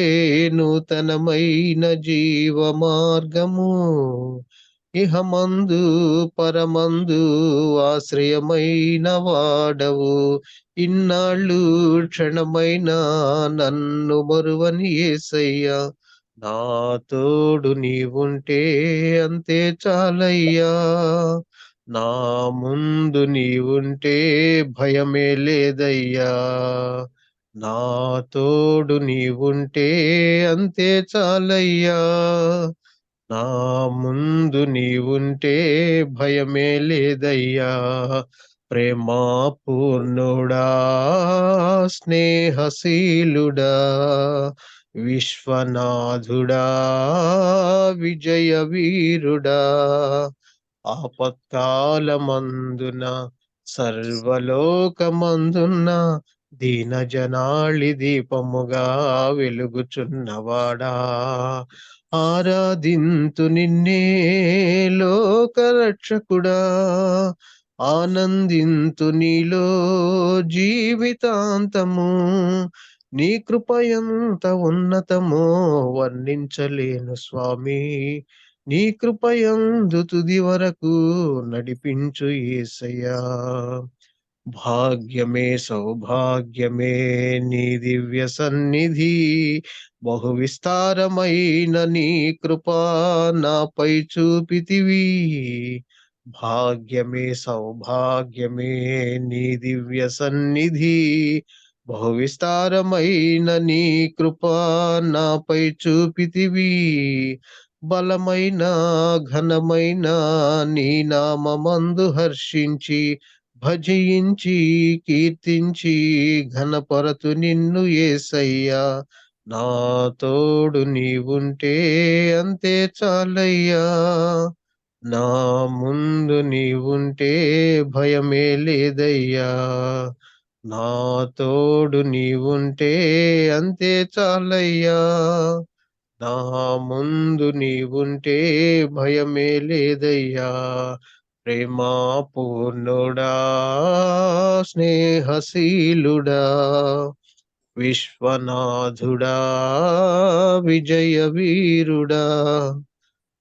నూతనమైన జీవ మార్గము. ఇహమందు పరమందు ఆశ్రయమైన వాడవు, ఇన్నాళ్ళు క్షణమైన నన్ను మరువని యేసయ్యా. నా తోడు నీవుంటే అంతే చాలయ్యా, నా ముందు నీవుంటే భయమే లేదయ్యా. నా తోడు నీవుంటే అంతే చాలయ్యా, నా ముందు నీవుంటే భయమే లేదయ్యా. ప్రేమా పూర్ణుడా, స్నేహశీలుడా, విశ్వనాథుడా, విజయ వీరుడా, ఆపత్కాలమందున సర్వలోకమందున దీనజనాళి దీపముగా వెలుగుచున్నవాడా, ఆరాధింతు నిన్నే లోకరక్షకుడా, ఆనందింతు నీలో జీవితాంతము. నీ కృపయంత ఉన్నతమో వర్ణించలేను స్వామి, నీ కృపయందు తుది వరకు నడిపించు యేసయ్యా. భాగ్యమే సౌభాగ్యమే నీ దివ్య సన్నిధి, బహు విస్తారమైన నీ కృపా నాపై చూపితివి. భాగ్యమే సౌభాగ్యమే నీ దివ్య సన్నిధి, బహు విస్తారమైన నీ కృపా నాపై చూపితివి. బలమైన ఘనమైన నీ నామమందు హర్షించి భజించి కీర్తించి ఘనపరతు నిన్ను యేసయ్యా. నా తోడు నీవుంటే అంతే చాలయ్యా, నా ముందు నీవుంటే భయమే లేదయ్యా. నా తోడు నీవుంటే అంతే చాలయ్యా, నా ముందు నీవుంటే భయమే లేదయ్యా. ప్రేమా పూర్ణుడా, స్నేహశీలుడా, విశ్వనాథుడా, విజయ వీరుడా,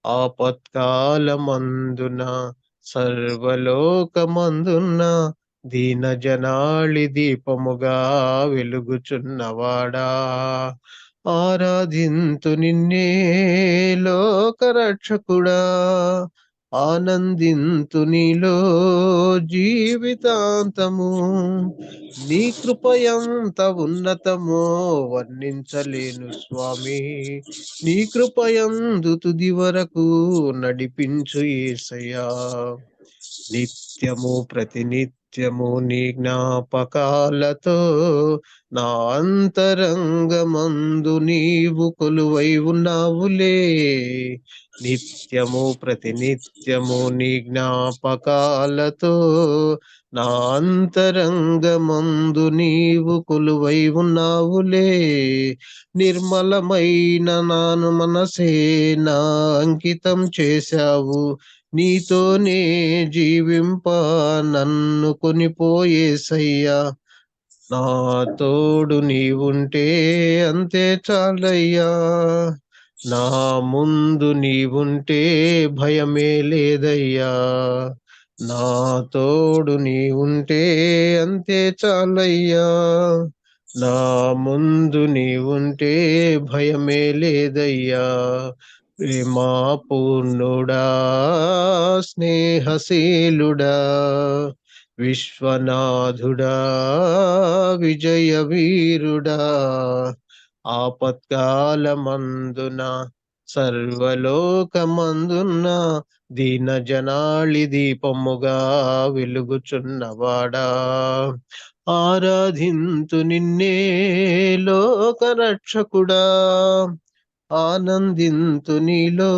ఆపత్కాలమందున సర్వలోకమందున దీనజనాళి దీపముగా వెలుగుచున్నవాడా, ఆరాధింతు నిన్నే లోకరక్షకుడా, ఆనందింతు నీలో జీవితాంతము. నీ కృపయంత ఉన్నతమో వర్ణించలేను స్వామి, నీ కృపయందు తుది వరకు నడిపించు యేసయ్యా. నిత్యము ప్రతినిత్యము నీ జ్ఞాపకాలతో నా అంతరంగమందు నీవు కొలువై ఉన్నావులే. నిత్యము ప్రతినిత్యము నీ జ్ఞాపకాలతో నా అంతరంగమందు నీవు కొలువై ఉన్నావులే. నిర్మలమైన నాను మనసే నా అంకితం చేశావు, నీతోనే జీవింప నన్ను కొనిపోయేసయ్యా. నా తోడు నీవుంటే అంతే చాలయ్యా, నా ముందు నీవుంటే భయమే లేదయ్యా. నా తోడు నీవుంటే అంతే చాలయ్యా, నా ముందు నీవుంటే భయమే లేదయ్యా. ప్రేమా పూర్ణుడా, స్నేహశీలుడా, విశ్వనాథుడా విజయ వీరుడా ఆపత్కాలమందున సర్వలోకమందున దీన జనాళి దీపముగా వెలుగుచున్నవాడా ఆరాధింతు నిన్నే లోక రక్షకుడా ఆనందింతు నీలో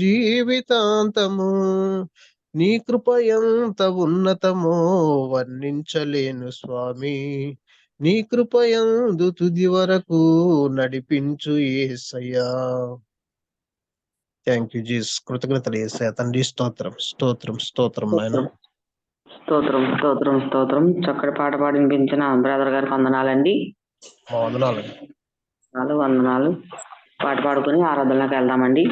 జీవితాంతము నీ కృప ఎంత ఉన్నతమో వర్ణించలేను స్వామి నీ కృపయందు తుది వరకు నడిపించు యేసయ్యా. Thank you Jesus. కృతజ్ఞతలు యేసయ్యా తండ్రి. స్తోత్రం స్తోత్రం స్తోత్రం నాయన. స్తోత్రం స్తోత్రం స్తోత్రం. చక్కటి పాట పాడి వినిపించిన బ్రదర్ గారికి వందనాలండి. వందనాలు. పాట పాడుకొని ఆరాధనలోకి వెళ్దామండి.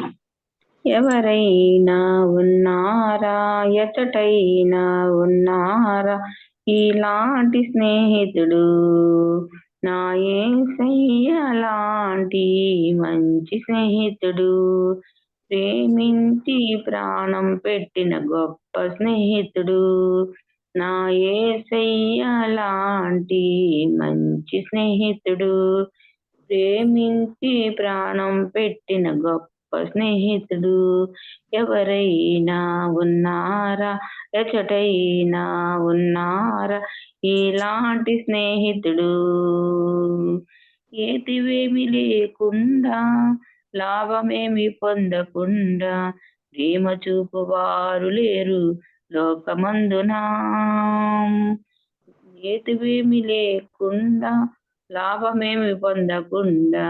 ఎవరైనా ఉన్నారా, ఎచటైనా ఉన్నారా, ఇలాంటి స్నేహితుడు నా యేసయ్య లాంటి మంచి స్నేహితుడు, ప్రేమించి ప్రాణం పెట్టిన గొప్ప స్నేహితుడు, నా యేసయ్య లాంటి మంచి స్నేహితుడు, ప్రేమించి ప్రాణం పెట్టిన గొప్ప స్నేహితుడు, ఎవరైనా ఉన్నారా, ఎచటైనా ఉన్నారా, ఇలాంటి స్నేహితుడు, ఏతివేమి లేకుండా లాభమేమి పొందకుండా ప్రేమ చూపువారు లేరు లోకమందున, ఏతివేమి లేకుండా లాభమేమి పొందకుండా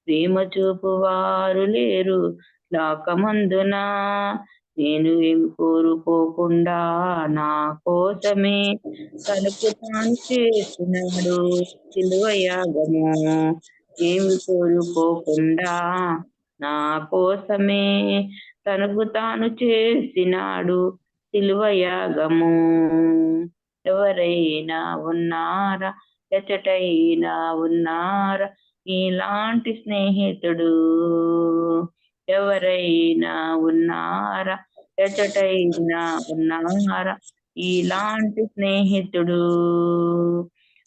ప్రేమ చూపువారు లేరు లోకమందున, నేను ఏమి కోరుకోకుండా నా కోసమే తనకు తాను చేసినాడు సిలువ యాగము, ఏమి కోరుకోకుండా నా కోసమే తనకు తాను చేసినాడు సిలువ యాగము, ఎవరైనా ఉన్నారా, ఎచటైనా ఉన్నారా, ఇలాంటి స్నేహితుడు, ఎవరైనా ఉన్నారా, ఎచటైనా ఉన్నారా, ఇలాంటి స్నేహితుడు,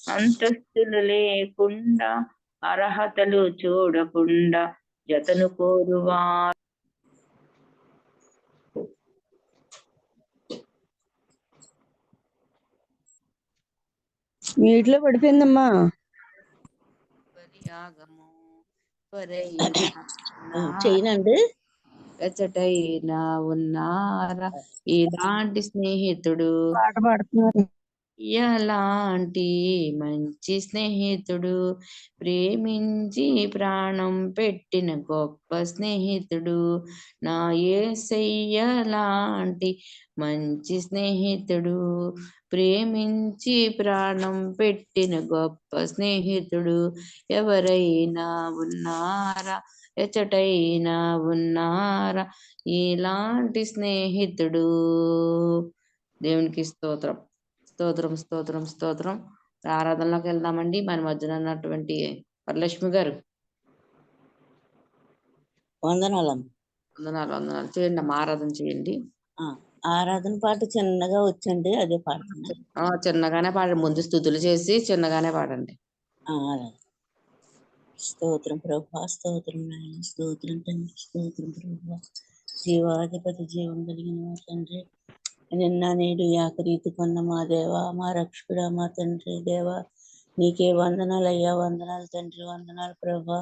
అంతస్తులు లేకుండా అర్హతలు చూడకుండా జతను కోరువా మీట్లో పడిపోయిందమ్మా. చేయనండి. ఎచ్చటైనా ఉన్నారా, ఇలాంటి స్నేహితుడు, పాట పాడుతున్నారు. ఎలాంటి మంచి స్నేహితుడు, ప్రేమించి ప్రాణం పెట్టిన గొప్ప స్నేహితుడు, నా యేసయ్య లాంటి మంచి స్నేహితుడు, ప్రేమించి ప్రాణం పెట్టిన గొప్ప స్నేహితుడు, ఎవరైనా ఉన్నారా, ఎచటైనా ఉన్నారా, ఇలాంటి స్నేహితుడు. దేవునికి స్తోత్రం స్తోత్రం స్తోత్రం స్తోత్రం. ఆరాధనలోకి వెళ్దామండి. మన మధ్యన ఉన్నటువంటి వరలక్ష్మి గారు వందనాలు వందనాలు చేయండి అమ్మా, ఆరాధన చేయండి. ఆరాధన పాట చిన్నగా వచ్చండి, అదే పాడుతున్నా. చిన్నగానే పాడండి, ముందు స్తుతులు చేసి చిన్నగానే పాడండి. స్తోత్రం ప్రభా, స్తోత్రం నాయన, స్తోత్రం తండ్రి, స్తోత్రం ప్రభా, జీవాధిపతి జీవం కలిగిన తండ్రి, నిన్న నేడు ఏకరీతి కొన్న మా దేవ, మా రక్షకుడా, మా తండ్రి దేవ, నీకే వందనాలు అయ్యా, వందనాలు తండ్రి, వందనాలు ప్రభా,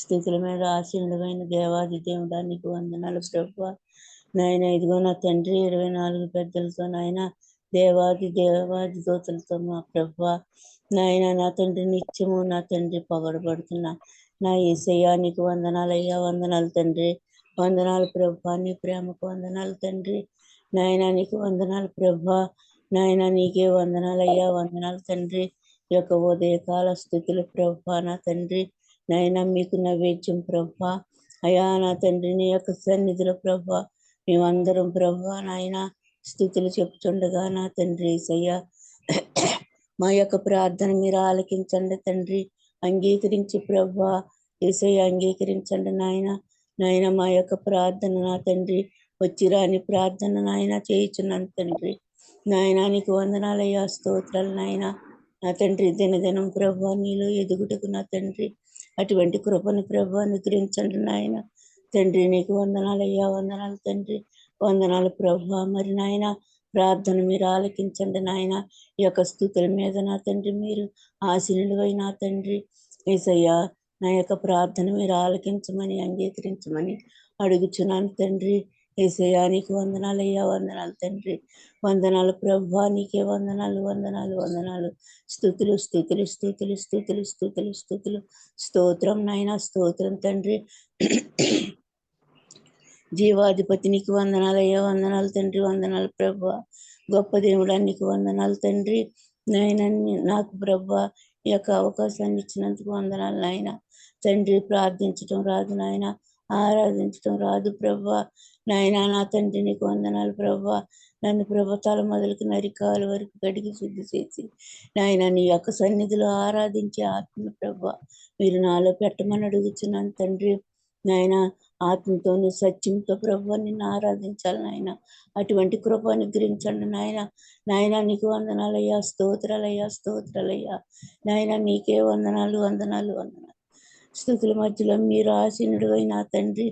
స్థితుల మీద ఆశీనుడమైన దేవాది దేవుడా నీకు వందనాలు ప్రభా. నాయన ఇదిగో నా తండ్రి 24 పెద్దలతో నాయన దేవాది దోతలతో మా ప్రభా నాయన, నా తండ్రి నిత్యము నా తండ్రి పొగడబడుతున్నా నా యేసయ్యా నీకు వందనాలయ్యా, వందనాలు తండ్రి, వందనాలు ప్రభా, నీ ప్రేమకు వందనాలు తండ్రి, నాయన నీకు వందనాలు ప్రభా, నాయన నీకే వందనాలయ్యా, వందనాలు తండ్రి. ఈ యొక్క ఉదయకాల స్థుతులు ప్రభా నా తండ్రి, నాయన మీకు నైవేద్యం ప్రభా అయ్యా నా తండ్రి, నీ యొక్క సన్నిధిలో ప్రభా మేమందరం ప్రభా నాయన స్థుతులు చెప్తుండగా నా తండ్రి యేసయ్యా మా యొక్క ప్రార్థన మీరు ఆలకించండి తండ్రి, అంగీకరించి ప్రభా యేసయ్య అంగీకరించండి నాయన. నాయన మా యొక్క ప్రార్థన నా తండ్రి వచ్చి రాని ప్రార్థన నాయన చేయించున్నాను తండ్రి, నాయన నీకు వందనాలయ్యా, స్తోత్రాలు నాయన. నా తండ్రి దినదినం ప్రభా నీలో ఎదుగుటకు నా తండ్రి అటువంటి కృపను ప్రభా అనుగ్రహించండి నాయన. తండ్రి నీకు వందనాలయ్యా, వందనాలు తండ్రి, వందనాలు ప్రభా. మరి నాయన ప్రార్థన మీరు ఆలకించండి నాయన. ఈ యొక్క స్థుతుల మీద నా తండ్రి మీరు ఆశీనులై నా తండ్రి యేసయ్యా, నా యొక్క ప్రార్థన మీరు ఆలకించమని అంగీకరించమని అడుగుచున్నాను తండ్రి. యేసయ్యా నీకు వందనాలయ్యా, వందనాలు తండ్రి, వందనాలు ప్రభా. నీకే వందనాలు, వందనాలు, వందనాలు. స్తుతులు స్తుతులు స్తుతులు స్తుతులు స్తుతులు స్తుతులు. స్తోత్రం నాయన, స్తోత్రం తండ్రి. జీవాధిపతి నీకు వందనాలయ్యా, వందనాలు తండ్రి, వందనాలు ప్రభా. గొప్ప దేవుడా నీకు వందనాలు తండ్రి. నాయన నాకు ప్రభా ఈ యొక్క అవకాశాన్ని ఇచ్చినందుకు వందనాలు నాయన. తండ్రి ప్రార్థించటం రాదు నాయన, ఆరాధించటం రాదు ప్రభా. నాయన నా తండ్రి నీకు వందనాలు ప్రభా. నన్ను ప్రభుత్వాల మొదలుకు నరికాల వరకు గడిగి శుద్ధి చేసి నాయన నీ యొక్క సన్నిధిలో ఆరాధించే ఆత్మ ప్రభా మీరు నాలో పెట్టమని అడుగుతున్నాను తండ్రి. నాయన ఆత్మతోను సత్యంతో ప్రభు నిన్ను ఆరాధించాలి నాయన. అటువంటి కృప అనుగ్రహించండి నాయన. నాయన నీకు వందనాలయ్యా, స్తోత్రాలయ్యా, స్తోత్రాలయ్యా. నాయన నీకే వందనాలు, వందనాలు, వందనాలు. స్థుతుల మధ్యలో మీరు ఆసీనుడు అయిన తండ్రి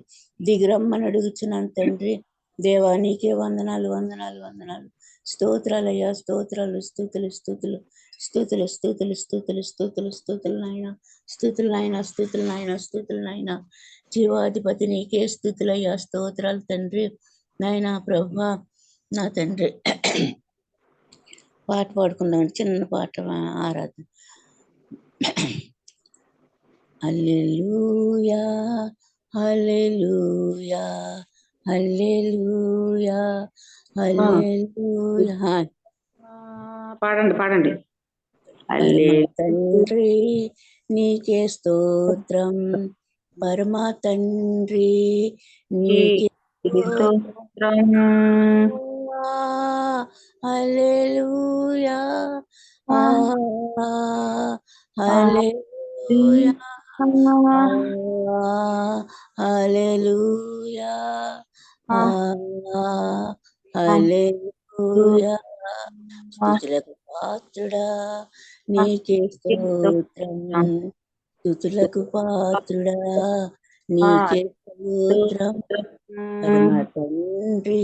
దిగిరమ్మని అడుగుచున్నాను తండ్రి. దేవా నీకే వందనాలు, వందనాలు, వందనాలు. స్తోత్రాలయ్యా, స్తోత్రాలు, స్థుతులు స్థుతులు స్థుతులు స్థుతులు స్థుతులు స్థుతులు స్థుతులు నాయన, స్థుతులు నాయన, స్థుతులు నాయన, స్థుతులు నాయన. జీవాధిపతి నీకే స్థుతులయ్యా, స్తోత్రాలు తండ్రి. నాయన ప్రభా నా తండ్రి పాట పాడుకుందాం, చిన్న పాట ఆరాధన. హల్లెలూయా హల్లెలూయా హల్లెలూయా హల్లెలూయా. పాడండి పాడండి. తండ్రి నీకే స్తోత్రం, పరమా తండ్రి నీకే స్తోత్రం. హల్లెలూయా హల్లెలూయా హల్లెలూయా హల్లెలూయా. స్తుతులకు పాత్రుడా నీకే స్తోత్రం, స్తుతులకు పాత్రుడా నీకే స్తోత్రం, పరమ తండ్రి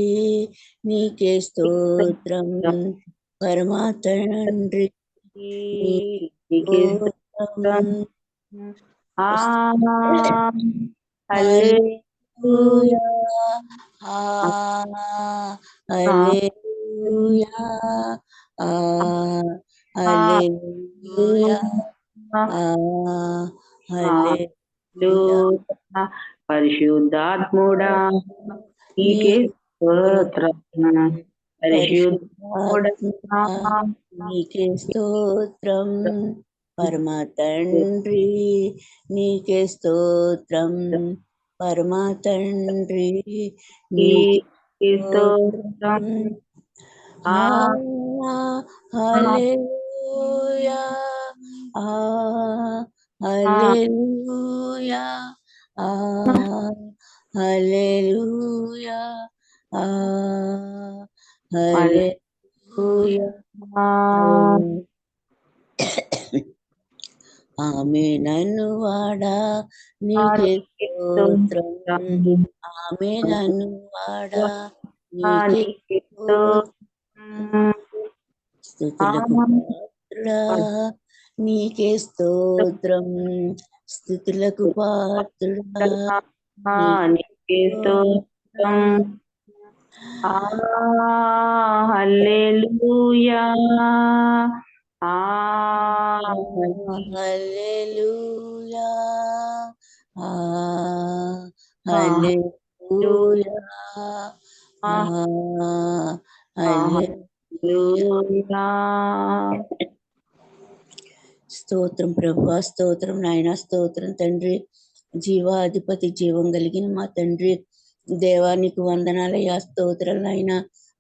నీకే స్తోత్రం, పరమ తండ్రి నీకే స్తోత్రం. హల్లెలూయా హల్లెలూయా హల్లెలూయా హల్లెలూయా. పరిశుద్ధాత్ముడా నీకే స్తోత్రం, పరిశుద్ధాత్ముడా నీకే స్తోత్రం, పరమ తండ్రి నీకే స్తోత్రం, పరమ తండ్రి నీకే స్తోత్రం. హల్లెలూయా హల్లెలూయా హల్లెలూయా హల్లెలూయా. ఆమె నన్ను వాడా నీకే స్తోత్రం, ఆమె నన్ను వాడా నీకే స్తోత్రం, స్తుతులకు పాత్రుడా నీకే స్తోత్రం, స్తుతులకు పాత్రుడా నీకే స్తోత్రం. హల్లెలూయా హల్లెలూయా హల్లెలూయా హల్లెలూయా. స్తోత్రం ప్రభువా, స్తోత్రం నాయన, స్తోత్రం తండ్రి. జీవాధిపతి జీవం కలిగిన మా తండ్రి దేవానికి వందనాలయ్యా, స్తోత్రం నాయన.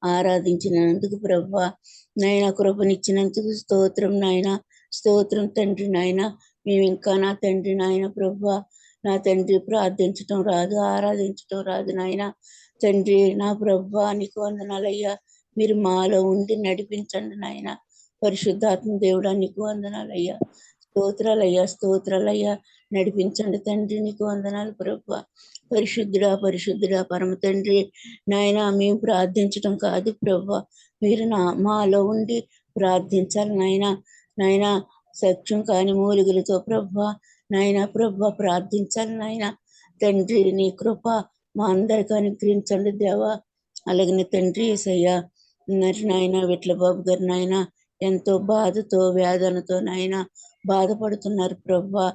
ఆరాధించినందుకు ప్రభువా నాయన, కృపనిచ్చినందుకు స్తోత్రం నాయన, స్తోత్రం తండ్రి నాయన. మేము ఇంకా నా తండ్రి నాయన ప్రభువా నా తండ్రి ప్రార్థించటం రాదు, ఆరాధించటం రాదు నాయన. తండ్రి నా ప్రభువా నీకు వందనాలయ్యా, మీరు మాలో ఉండి నడిపించండి నాయన. పరిశుద్ధాత్మ దేవుడా నీకు వందనాలయ్యా, స్తోత్రాలయ్యా, స్తోత్రాలయ్యా. నడిపించండి తండ్రి, నీకు వందనాలు ప్రభువా. పరిశుద్ధుడా, పరిశుద్ధుడా, పరమ తండ్రి నాయన, మేము ప్రార్థించటం కాదు ప్రభువా, మీరు మాలో ఉండి ప్రార్థించాలి నాయన. నాయన సత్యం కాని మూలికలతో ప్రభువా, నాయన ప్రభువా ప్రార్థించాలి నాయన. తండ్రి నీ కృప మా అందరికి అనుగ్రహించండి దేవా. అలాగనే తండ్రి యేసయ్యా, మరి నాయన విట్లబాబు గారు నాయన ఎంతో బాధతో వేదనతో నాయన బాధపడుతున్నారు ప్రభువా.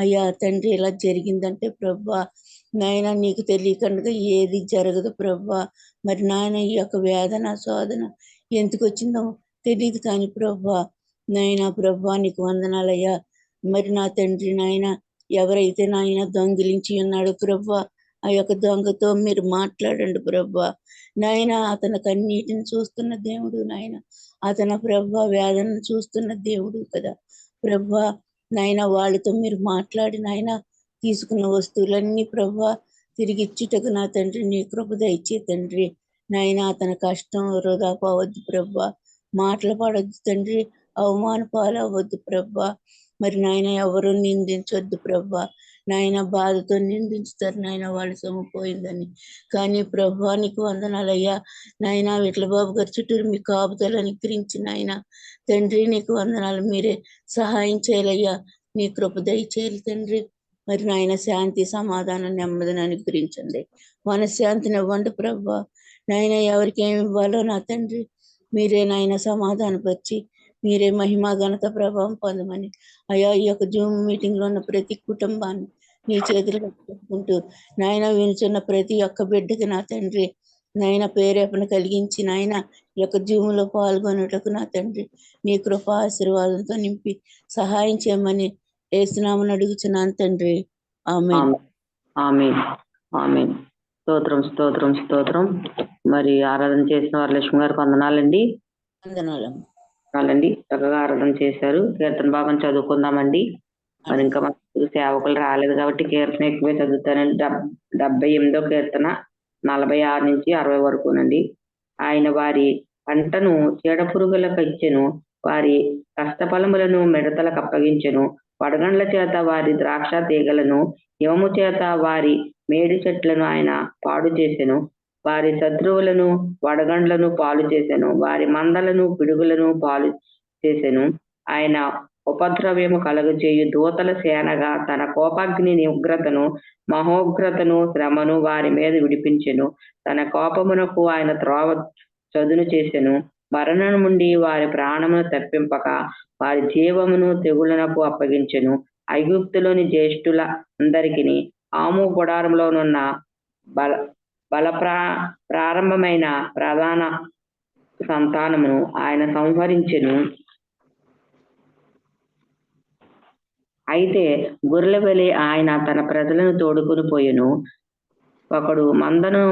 అయ్యా తండ్రి, ఇలా జరిగిందంటే ప్రభువా నాయన నీకు తెలియకుండా ఏది జరగదు ప్రభువా. మరి నాయన ఈ యొక్క వేదన శోధన ఎందుకు వచ్చిందో తెలియదు కానీ ప్రభువా, నాయన ప్రభువా నీకు వందనాలయ్యా. మరి నా తండ్రి నాయన ఎవరైతే నాయన దొంగిలించి ఉన్నాడు ప్రభువా, ఆ యొక్క దొంగతో మీరు మాట్లాడండి ప్రభువా. నాయన అతని కన్నీటిని చూస్తున్న దేవుడు నాయన, అతని ప్రభువా వేదనను చూస్తున్న దేవుడు కదా ప్రభువా. నాయన వాళ్ళతో మీరు మాట్లాడి నాయన తీసుకున్న వస్తువులన్నీ ప్రభువా తిరిగి ఇచ్చుటకు నా తండ్రి నీ కృప దయచే తండ్రి. నాయన అతని కష్టం వృధా పోవద్దు ప్రభువా, మాటలు పడొద్దు తండ్రి, అవమాన పాలవద్దు ప్రభువా. మరి నాయన ఎవరు నిందించొద్దు ప్రభువా. నాయన బాధతో నిందించుతారు నాయన వాళ్ళు సొమ్ముపోయిందని. కానీ ప్రభువా నీకు వందనాలయ్యా. నాయన విట్లబాబు గారి చుట్టూరు మీ కాపుదలు అనుగ్రహించి నాయన తండ్రి నీకు వందనాలు. మీరే సహాయం చేయాలయ్యా, నీ కృప దయచేయాలి తండ్రి. మరి నాయన శాంతి సమాధానం నెమ్మదిని అనుగ్రహించండి, మనశ్శాంతిని ఇవ్వండి ప్రభువా. నాయన ఎవరికి ఏమి ఇవ్వాలో నా తండ్రి మీరే నాయన సమాధానపరిచి మీరే మహిమా ఘనత ప్రభావం పొందమని అయ్యా ఈ యొక్క జూమ్ మీటింగ్ లో ఉన్న ప్రతి కుటుంబాన్ని నీ చేతులు పెట్టుకుంటూ నాయన వినుచున్న ప్రతి ఒక్క బిడ్డకి నా తండ్రి నాయన ప్రేరేపణ కలిగించి నాయన ఈ యొక్క జూములో పాల్గొనేటకు నా తండ్రి నీ కృప ఆశీర్వాదంతో నింపి సహాయం చేయమని యేసునామమున అడుగుచున్నాను తండ్రి, ఆమేన్. ఆమేన్. ఆమేన్. స్తోత్రం, స్తోత్రం, స్తోత్రం. మరి ఆరాధన చేసిన వారు లక్ష్మి గారికి వందనాలండి. వందనాలు. చాలండి, చక్కగా ఆరాధన చేశారు. కీర్తన భాగం చదువుకుందామండి. మరి ఇంకా మన సేవకులు రాలేదు కాబట్టి కీర్తన ఎక్కువే చదువుతానండి. 78వ కీర్తన 46 నుంచి 60 వరకునండి. ఆయన వారి పంటను చీడ పురుగులకు ఇచ్చెను, వారి కష్టఫలములను మిడతలకు అప్పగించెను. వడగండ్ల చేత వారి ద్రాక్ష తీగలను, హిమము చేత వారి మేడి చెట్లను ఆయన పాడు చేసెను. వారి శత్రువులను వడగండ్లను పాలు చేసెను, వారి మందలను పిడుగులను పాలు చేసెను. ఆయన ఉపద్రవ్యము కలుగజేయు దూతల సేనగా తన కోపాగ్ని ఉగ్రతను మహోగ్రతను శ్రమను వారి మీద విడిపించెను. తన కోపమునకు ఆయన త్రోవ చదును చేసెను. మరణం నుండి వారి ప్రాణమును తప్పింపక వారి జీవమును తెగులనకు అప్పగించెను. ఐగుప్తులోని జ్యేష్ఠుల అందరికిని ఆము గుడారంలోనున్న బల ప్రారంభమైన ప్రధాన సంతానమును ఆయన సంహరించెను. అయితే గొర్రెల వలె ఆయన తన ప్రజలను తోడుకొని పోయెను. ఒకడు మందను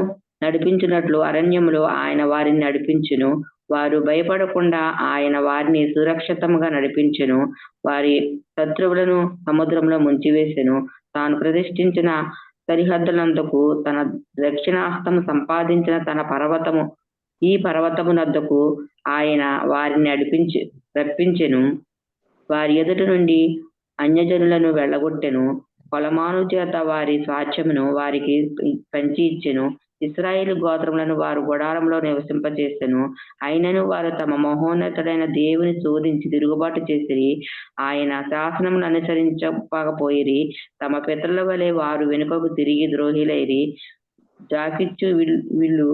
నడిపించినట్లు అరణ్యములో ఆయన వారిని నడిపించెను. వారు భయపడకుండా ఆయన వారిని సురక్షితంగా నడిపించెను. వారి శత్రువులను సముద్రంలో ముంచివేసెను. తాను ప్రతిష్ఠించిన సరిహద్దులందుకు తన దక్షిణాస్తము సంపాదించిన తన ఈ పర్వతమునద్దకు ఆయన వారిని రప్పించెను. వారి ఎదుట నుండి అన్యజనులను వెళ్ళగొట్టెను. కొలమాను చేత వారి స్వాస్థ్యమును వారికి పంచి ఇచ్చెను. ఇశ్రాయేలు గోత్రములను వారు గుడారంలో నివసింపచేసెను. అయినను వారు తమ మహోన్నతుడైన దేవుని శోధించి తిరుగుబాటు చేసిరి. ఆయన శాసనమును అనుసరించకపోయిరి. తమ పితరుల వలె వారు వెనుకకు తిరిగి ద్రోహిలైరి. జాకిచ్చు వీళ్ళు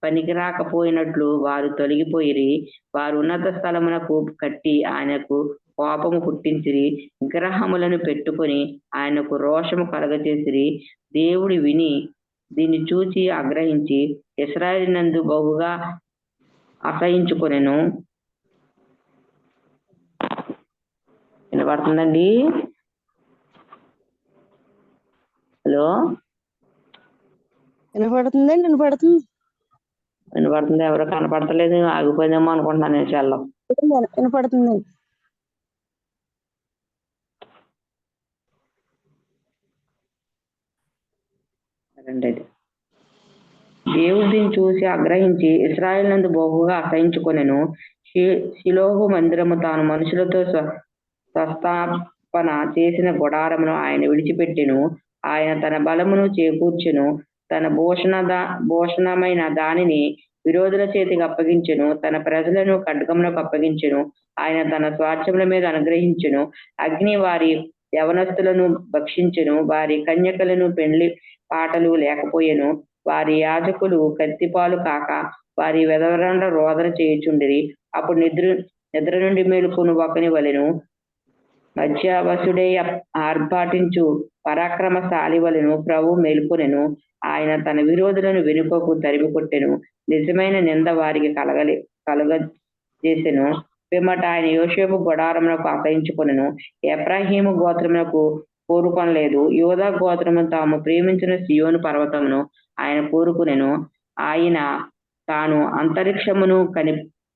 పనికిరాకపోయినట్లు వారు తొలగిపోయిరి. వారు ఉన్నత స్థలమునకు కట్టి ఆయనకు కోపము పుట్టించిరి. విగ్రహములను పెట్టుకొని ఆయనకు రోషము కలగచేసిరి. దేవుడు విని దీన్ని చూచి ఆగ్రహించి ఇశ్రాయేలునందు బహుగా అసహించుకొనెను. వినపడుతుందండి? హలో, వినపడుతుందండి? వినపడుతుంది. ఎవరో కనపడతలేదు, ఆగిపోయిందేమో అనుకుంటున్నాను నేను. చెల్లం వినపడుతుందండి. రండి. దేవుడు దీన్ని చూసి ఆగ్రహించి ఇశ్రాయేలు నందు బహుగా అసహించుకొనెను. షిలోహు మందిరము తాను మనుషులతో స్వస్థాపన చేసిన గుడారమును ఆయన విడిచిపెట్టెను. ఆయన తన బలమును చేకూర్చెను. తన భూషణమైన దానిని విరోధుల చేతికి అప్పగించెను. తన ప్రజలను ఖడ్గమునకు అప్పగించెను. ఆయన తన స్వాస్థ్యముల మీద అనుగ్రహించెను. అగ్ని వారి యవనస్తులను భక్షించెను. వారి కన్యకలను పెండ్లి పాటలు లేకపోయెను. వారి యాజకులు కత్తిపాలు కాక వారి వెదవరండ రోదన చేయుచుండిరి. అప్పుడు నిద్ర నుండి మేలుకొను ఒకని వలెను, మధ్యావసుడై ఆర్భాటించు పరాక్రమశాలి వలెను ప్రభు మేల్కొనెను. ఆయన తన విరోధులను వెనుకకు తరిమి కొట్టెను. నిజమైన నింద వారికి కలగజేసెను. పిమ్మట ఆయన యోసేపు గుడారమునకు అసహించుకొనెను. ఎఫ్రాయిము గోత్రమునకు కోరుకొనలేదు. యూదా గోత్రము తాము ప్రేమించిన సియోను పర్వతమును ఆయన కోరుకునెను. ఆయన తాను అంతరిక్షమును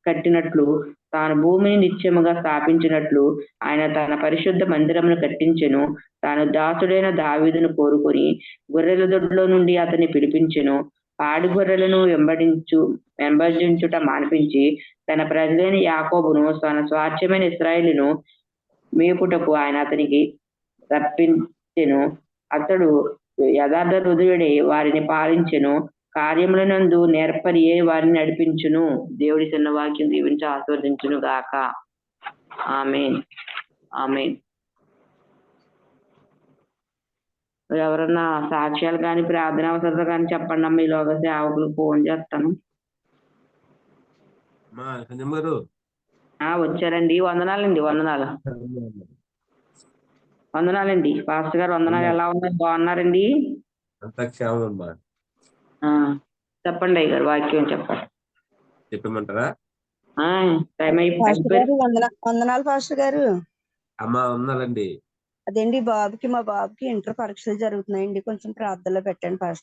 కట్టినట్లు, తాను భూమిని నిత్యముగా స్థాపించినట్లు ఆయన తన పరిశుద్ధ మందిరమును కట్టించెను. తాను దాసుడైన దావీదును కోరుకొని గొర్రెల దొడ్లో నుండి అతన్ని పిలిపించెను. పాడి గొర్రెలను వెంబడించుట మాన్పించి తన ప్రజలైన యాకోబును తన స్వాస్థ్యమైన ఇశ్రాయేలును మేపుటకు ఆయన అతనికి రప్పించెను. అతడు యథార్థ హృదయుడై వారిని పాలించెను. కార్యములనందు నేర్పరియే వారిని నడిపించును. దేవుడి చిన్న వాక్యం దీవించి ఆశీర్వదించును గాక. ఆమేన్. ఆమేన్. ఎవరన్నా సాక్ష్యాలు కానీ ప్రార్థన అవసరాలు కానీ చెప్పండి అమ్మ. ఈలోగా సేవకులకు ఫోన్ చేస్తాను. వచ్చారండి. వందనాలండి. వందనాలండి పాస్టర్ గారు. వందనాలు. ఎలా ఉన్నారు? బాగున్నారండి? చెప్పండి అయ్య గారు, వాక్యం చెప్పండి. చెప్పమంటారా? టైం అయిపోయింది. వందనాలు పాస్టర్ గారు. అమ్మా వందనాలండి. అదేండి మా బాబుకి ఇంటర్ పరీక్షలు జరుగుతున్నాయండి, కొంచెం ప్రార్థనలో పెట్టండి పాస్టర్.